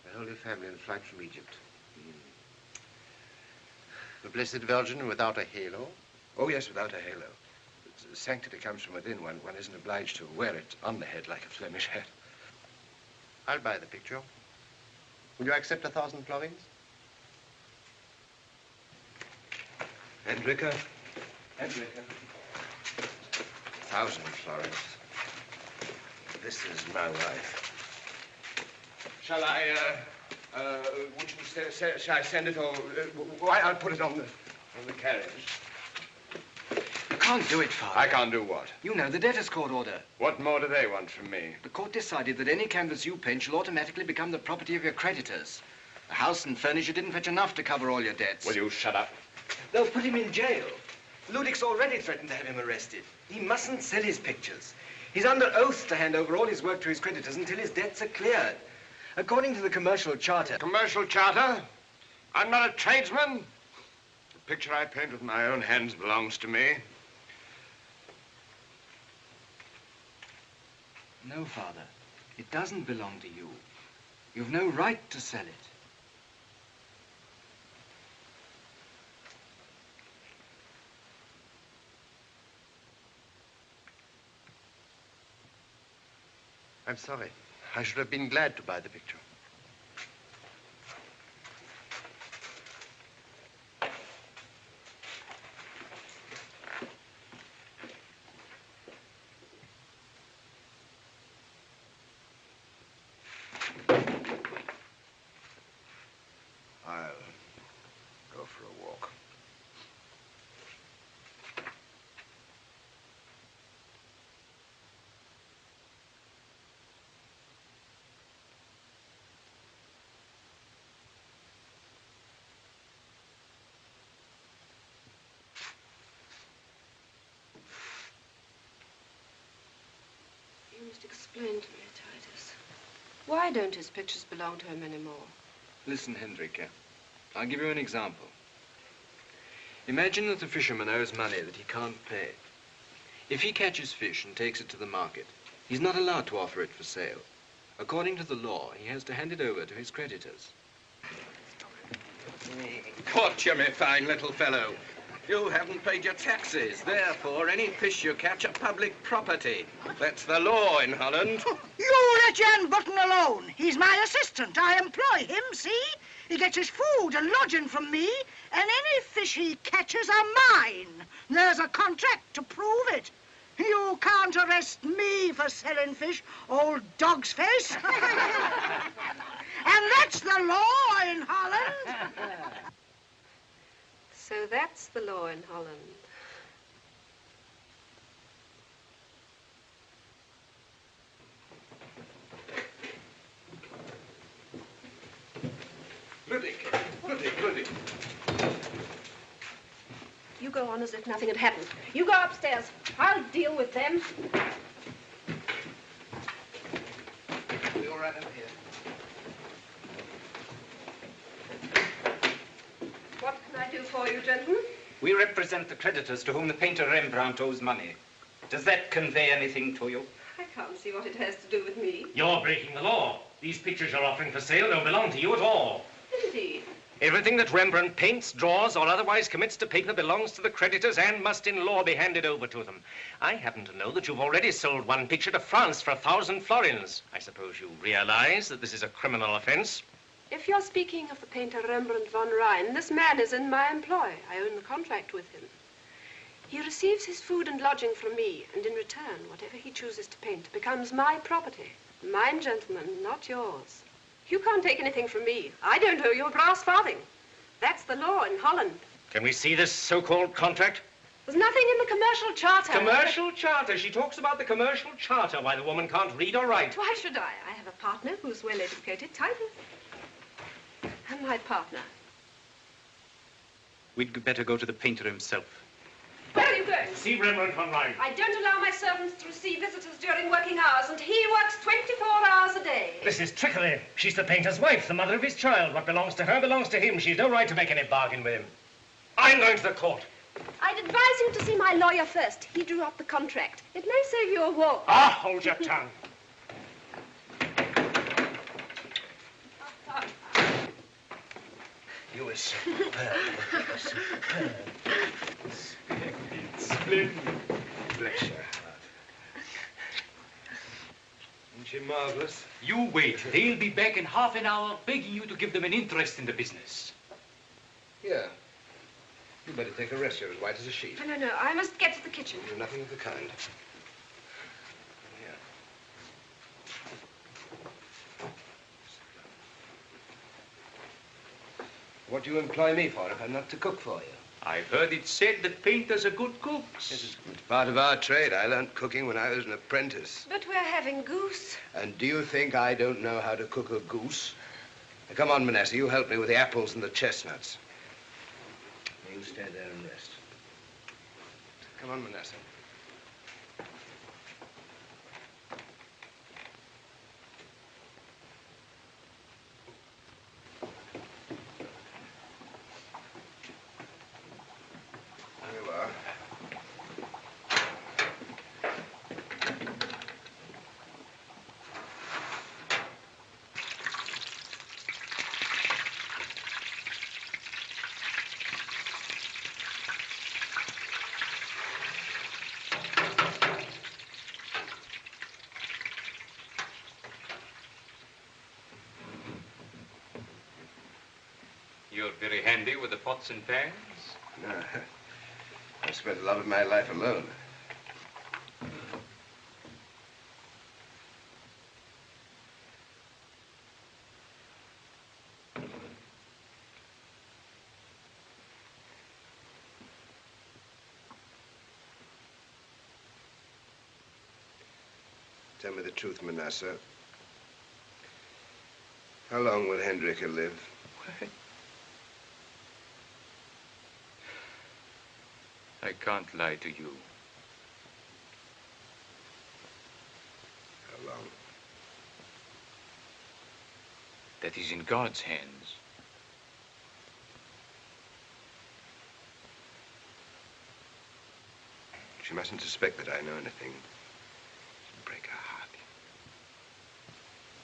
The Holy Family in flight from Egypt. The Blessed Virgin without a halo? Oh, yes, without a halo. Sanctity comes from within. One isn't obliged to wear it on the head like a Flemish hat. I'll buy the picture. Will you accept 1,000 florins? Hendrika. 1,000 florins. This is my wife. Shall I, shall I send it or, I'll put it on the carriage. You can't do it, Father. I can't do what? You know, the debtors' court order. What more do they want from me? The court decided that any canvas you paint shall automatically become the property of your creditors. The house and furniture didn't fetch enough to cover all your debts. Will you shut up? They'll put him in jail. Ludwig's already threatened to have him arrested. He mustn't sell his pictures. He's under oath to hand over all his work to his creditors until his debts are cleared. According to the commercial charter... Commercial charter? I'm not a tradesman. The picture I paint with my own hands belongs to me. No, Father. It doesn't belong to you. You've no right to sell it. I'm sorry. I should have been glad to buy the picture. I'll go for a walk. You must explain to me, Titus. Why don't his pictures belong to him anymore? Listen, Hendrika. I'll give you an example. Imagine that a fisherman owes money that he can't pay. If he catches fish and takes it to the market, he's not allowed to offer it for sale. According to the law, he has to hand it over to his creditors. Caught you, my fine little fellow. You haven't paid your taxes. Therefore, any fish you catch are public property. That's the law in Holland. You let Jan Button alone. He's my assistant. I employ him, see? He gets his food and lodging from me, and any fish he catches are mine. There's a contract to prove it. You can't arrest me for selling fish, old dog's face. And that's the law in Holland. So that's the law in Holland. Ludwig. You go on as if nothing had happened. You go upstairs. I'll deal with them. Be all right over here. What can I do for you, gentlemen? We represent the creditors to whom the painter Rembrandt owes money. Does that convey anything to you? I can't see what it has to do with me. You're breaking the law. These pictures you're offering for sale don't belong to you at all. Indeed. Everything that Rembrandt paints, draws, or otherwise commits to paper belongs to the creditors and must in law be handed over to them. I happen to know that you've already sold one picture to France for 1,000 florins. I suppose you realize that this is a criminal offense? If you're speaking of the painter Rembrandt von Rijn, this man is in my employ. I own the contract with him. He receives his food and lodging from me, and in return, whatever he chooses to paint becomes my property. Mine, gentlemen, not yours. You can't take anything from me. I don't owe you a brass farthing. That's the law in Holland. Can we see this so-called contract? There's nothing in the commercial charter. Commercial charter. She talks about the commercial charter. Why, the woman can't read or write. Why should I? I have a partner who's well educated, titled. And my partner. We'd better go to the painter himself. Where are you going? See Rembrandt von Rijn. I don't allow my servants to receive visitors during working hours, and he works 24 hours a day. This is trickery. She's the painter's wife, the mother of his child. What belongs to her belongs to him. She's no right to make any bargain with him. I'm going to the court. I'd advise you to see my lawyer first. He drew up the contract. It may save you a war. Ah, hold your tongue. You were superb. Superb. Splendid. Bless your heart. Isn't she marvelous? You wait. They'll be back in half an hour begging you to give them an interest in the business. Yeah. You better take a rest. You're as white as a sheet. No. I must get to the kitchen. Do nothing of the kind. What do you employ me for if I'm not to cook for you? I've heard it said that painters are good cooks. It's part of our trade. I learned cooking when I was an apprentice. But we're having goose. And do you think I don't know how to cook a goose? Now, come on, Manasseh, you help me with the apples and the chestnuts. You stay there and rest. Come on, Manasseh. You're very handy with the pots and pans. No, I've spent a lot of my life alone. Tell me the truth, Manasseh. How long will Hendrika live? What? I can't lie to you. How long? That is in God's hands. She mustn't suspect that I know anything. She'll break her heart.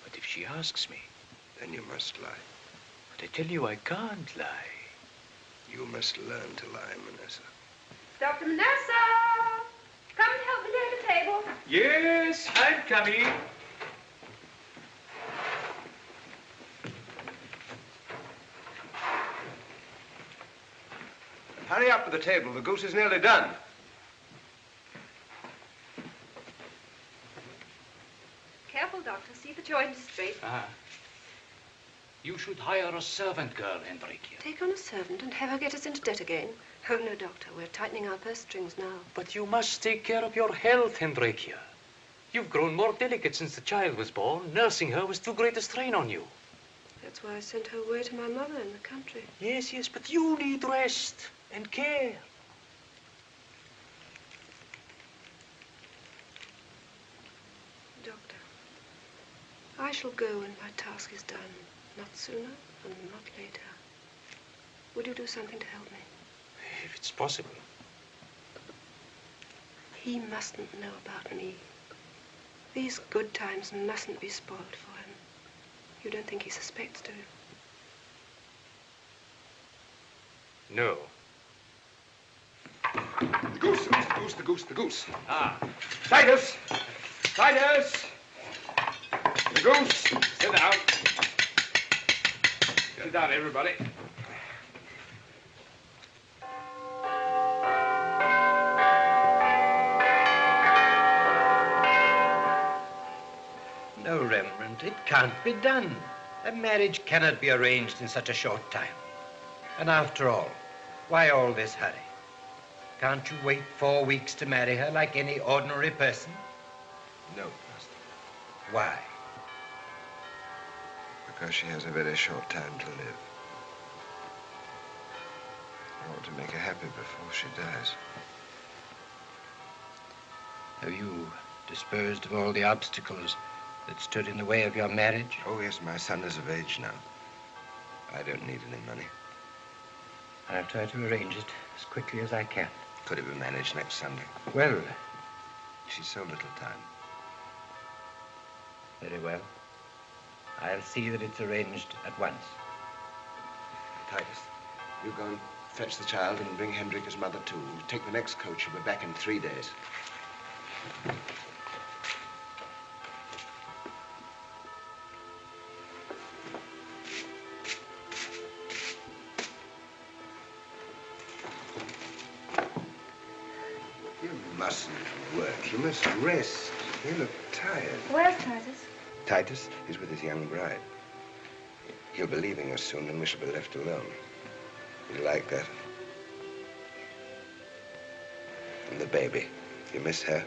But if she asks me? Then you must lie. But I tell you, I can't lie. You must learn to lie, Manasseh. Dr. Manasseh! Come and help me lay the table. Yes, I'm coming. Hurry up with the table. The goose is nearly done. Careful, Doctor. See the joint is straight. You should hire a servant girl, Hendrikia. Take on a servant and have her get us into debt again? Oh, no, Doctor. We're tightening our purse strings now. But you must take care of your health, Hendrikia. You've grown more delicate since the child was born. Nursing her was too great a strain on you. That's why I sent her away to my mother in the country. Yes, yes, but you need rest and care. Doctor, I shall go when my task is done. Not sooner and not later. Would you do something to help me? If it's possible. He mustn't know about me. These good times mustn't be spoiled for him. You don't think he suspects, do you? No. The goose, the goose, the goose, the goose. Ah. Titus! Titus! The goose! Sit down. Sit down, everybody. No, Rembrandt, it can't be done. A marriage cannot be arranged in such a short time. And after all, why all this hurry? Can't you wait 4 weeks to marry her like any ordinary person? No, Master. Why? Because she has a very short time to live. I want to make her happy before she dies. Have you disposed of all the obstacles that stood in the way of your marriage? Oh, yes, my son is of age now. I don't need any money. I'll try to arrange it as quickly as I can. Could it be managed next Sunday? Well, she's so little time. Very well. I'll see that it's arranged at once. Titus, you go and fetch the child and bring Hendrika's mother too. Take the next coach. She'll be back in 3 days. You mustn't work. You must rest. You look tired. Where's Titus? Titus is with his young bride. He'll be leaving us soon, and we shall be left alone. You like that? And the baby. You miss her?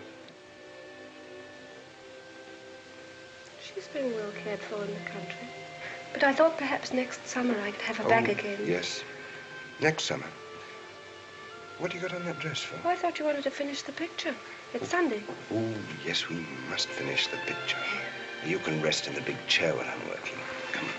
She's been well cared for in the country. But I thought perhaps next summer I could have her back again. Yes. Next summer. What do you got on that dress for? Oh, I thought you wanted to finish the picture. It's Sunday. Oh, yes, we must finish the picture. You can rest in the big chair while I'm working. Come on.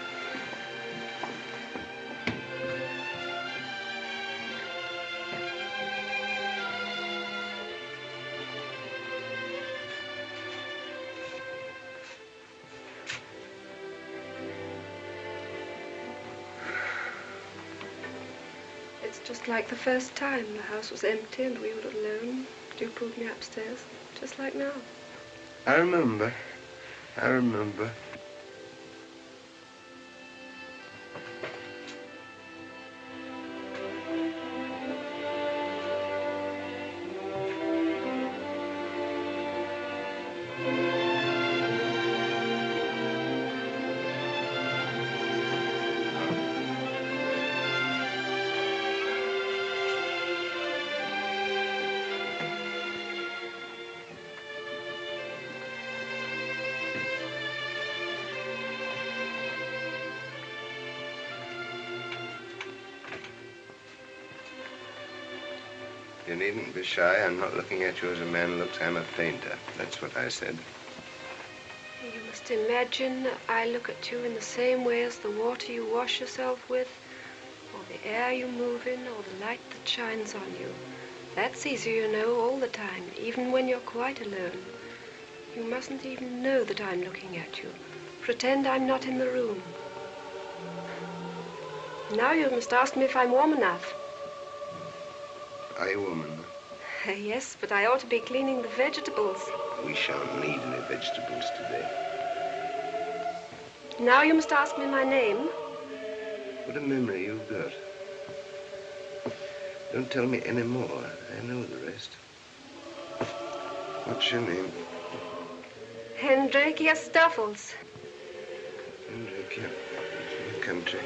It's just like the first time. The house was empty and we were alone. You pulled me upstairs, just like now. I remember. I remember. You needn't be shy. I'm not looking at you as a man looks. I'm a painter. That's what I said. You must imagine I look at you in the same way as the water you wash yourself with, or the air you move in, or the light that shines on you. That's easy, you know, all the time, even when you're quite alone. You mustn't even know that I'm looking at you. Pretend I'm not in the room. Now you must ask me if I'm warm enough. Are you a woman? Yes, but I ought to be cleaning the vegetables. We shan't need any vegetables today. Now you must ask me my name. What a memory you've got. Don't tell me any more. I know the rest. What's your name? Hendrikia Stuffles. Hendrikia. country?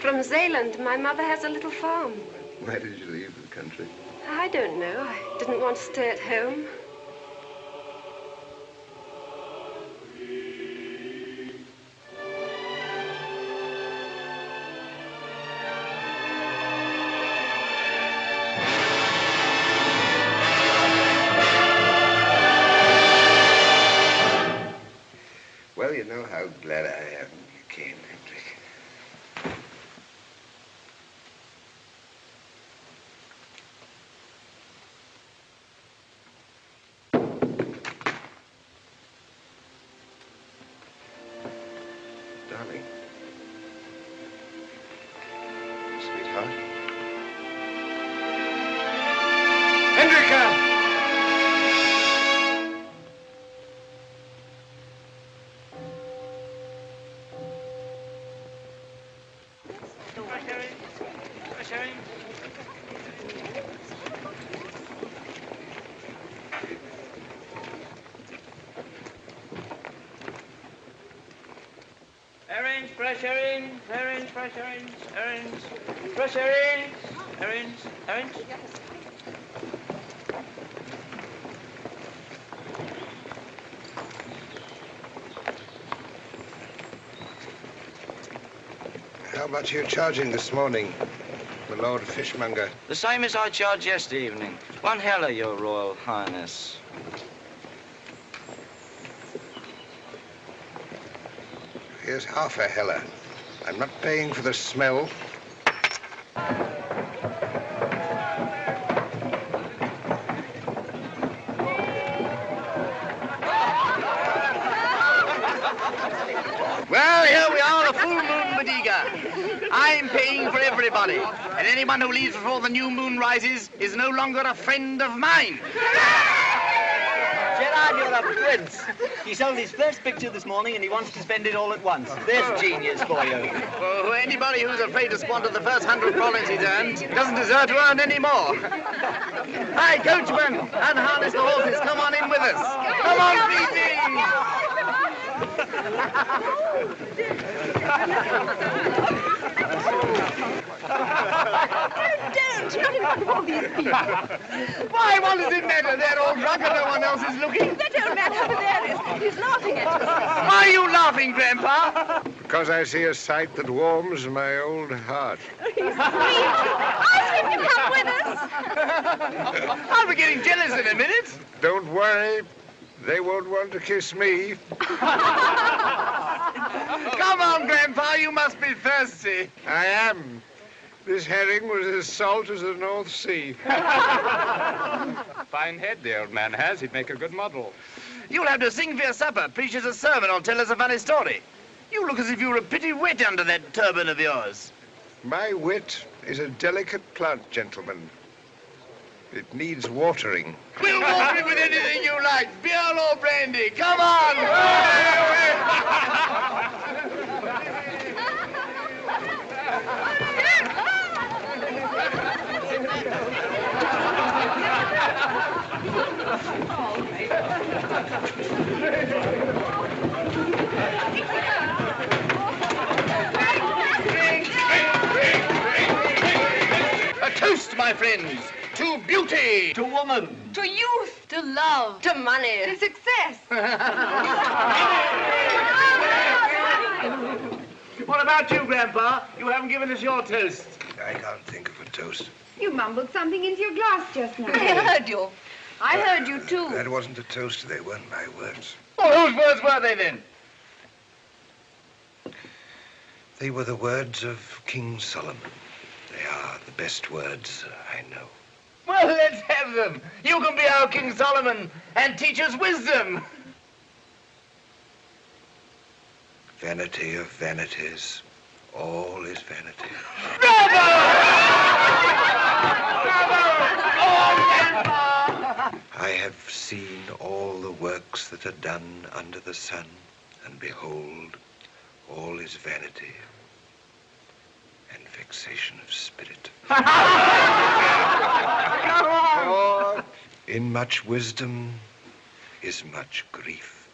From Zeeland. My mother has a little farm. Why did you leave the country? I don't know. I didn't want to stay at home. Well, you know how glad I am you came, Hendrik. Darling. Sweetheart. Hendrika! Orange, fresh orange, orange, fresh orange, orange, fresh orange, orange, orange. How much are you charging this morning, the Lord Fishmonger? The same as I charged yesterday evening. 1 heller, Your Royal Highness. Here's half a heller. I'm not paying for the smell. Well, here we are, the full moon Badiga. I'm paying for everybody, and anyone who leaves before the new moon rises is no longer a friend of mine. Gerard, you're a prince. He sold his first picture this morning and he wants to spend it all at once. There's genius for you. Oh, anybody who's afraid to squander the first 100 florins he's earned doesn't deserve to earn any more. Hi, coachman, unharness the horses. Come on in with us. Come on, Don't! Not in front of all these people. Why, what does it matter? They're all drunk and no one else is looking. That old man over there is laughing at us. Why are you laughing, Grandpa? Because I see a sight that warms my old heart. He's sweet. Ask him to come with us. I'll be getting jealous in a minute. Don't worry. They won't want to kiss me. Come on, Grandpa, you must be thirsty. I am. This herring was as salt as the North Sea. Fine head the old man has. He'd make a good model. You'll have to sing for your supper, preach as a sermon, or tell us a funny story. You look as if you were pretty wet under that turban of yours. My wit is a delicate plant, gentlemen. It needs watering. We'll water it with anything you like, beer or brandy. Come on! A toast, my friends, to beauty, to woman, To youth. To love. To money. To success. What about you, Grandpa? You haven't given us your toast. I can't think of a toast. You mumbled something into your glass just now. I heard you. I heard you, too. That wasn't a toast. They weren't my words. Well, whose words were they, then? They were the words of King Solomon. They are the best words I know. Well, let's have them. You can be our King Solomon and teach us wisdom. Vanity of vanities. All is vanity. Bravo! Bravo! Oh, Grandpa! I have seen all the works that are done under the sun, and behold, all is vanity and vexation of spirit. For in much wisdom is much grief,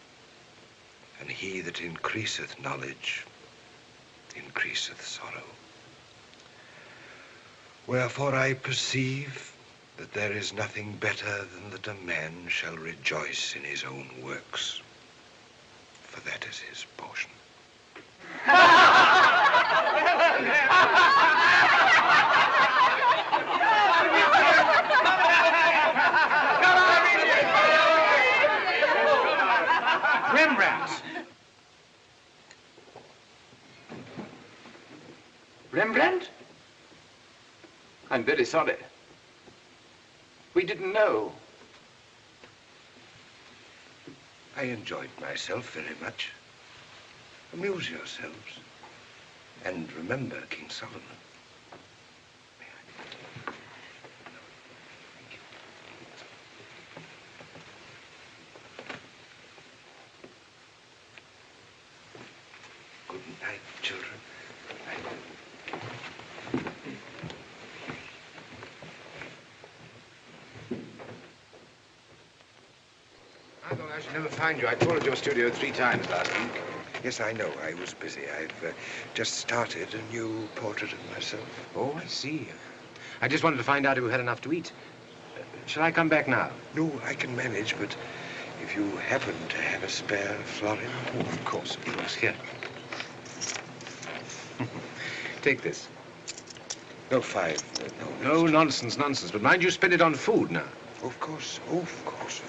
and he that increaseth knowledge increaseth sorrow. Wherefore I perceive that there is nothing better than that a man shall rejoice in his own works, for that is his portion. Rembrandt! Rembrandt? I'm very sorry. We didn't know. I enjoyed myself very much. Amuse yourselves. And remember King Solomon. Good night, children. Good night. I thought I should never find you. I called at your studio 3 times last week. Yes, I know. I was busy. I've just started a new portrait of myself. Oh, I see. I just wanted to find out if you had enough to eat. Shall I come back now? No, I can manage, but if you happen to have a spare florin... Oh, of course. Here. Take this. No, 5. No, nonsense. But mind you spend it on food now. Of course. Oh, of course.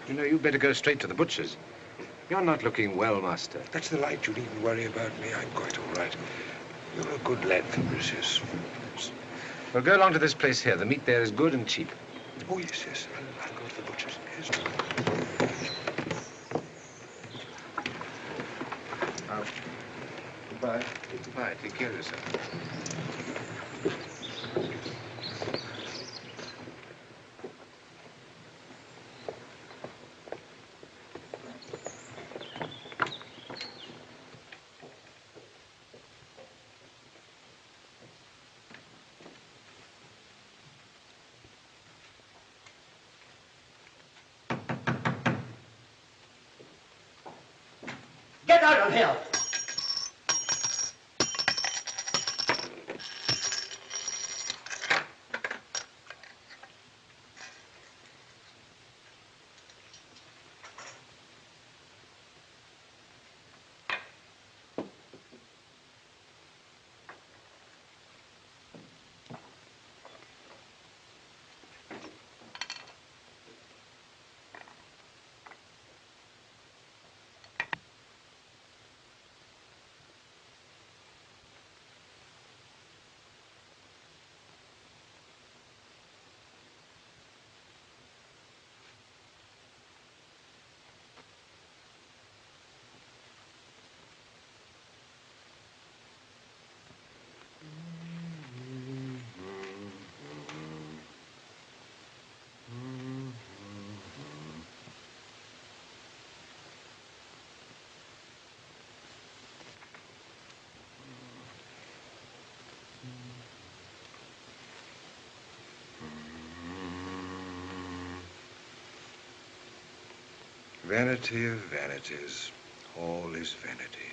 You know, you'd better go straight to the butcher's. You're not looking well, Master. That's the light. You needn't worry about me. I'm quite all right. You're a good lad, Fabricius. Well, go along to this place here. The meat there is good and cheap. Oh, yes. I'll go to the butcher's. Yes. Goodbye. Goodbye. Take care of yourself. Get out of here! Vanity of vanities, all is vanity.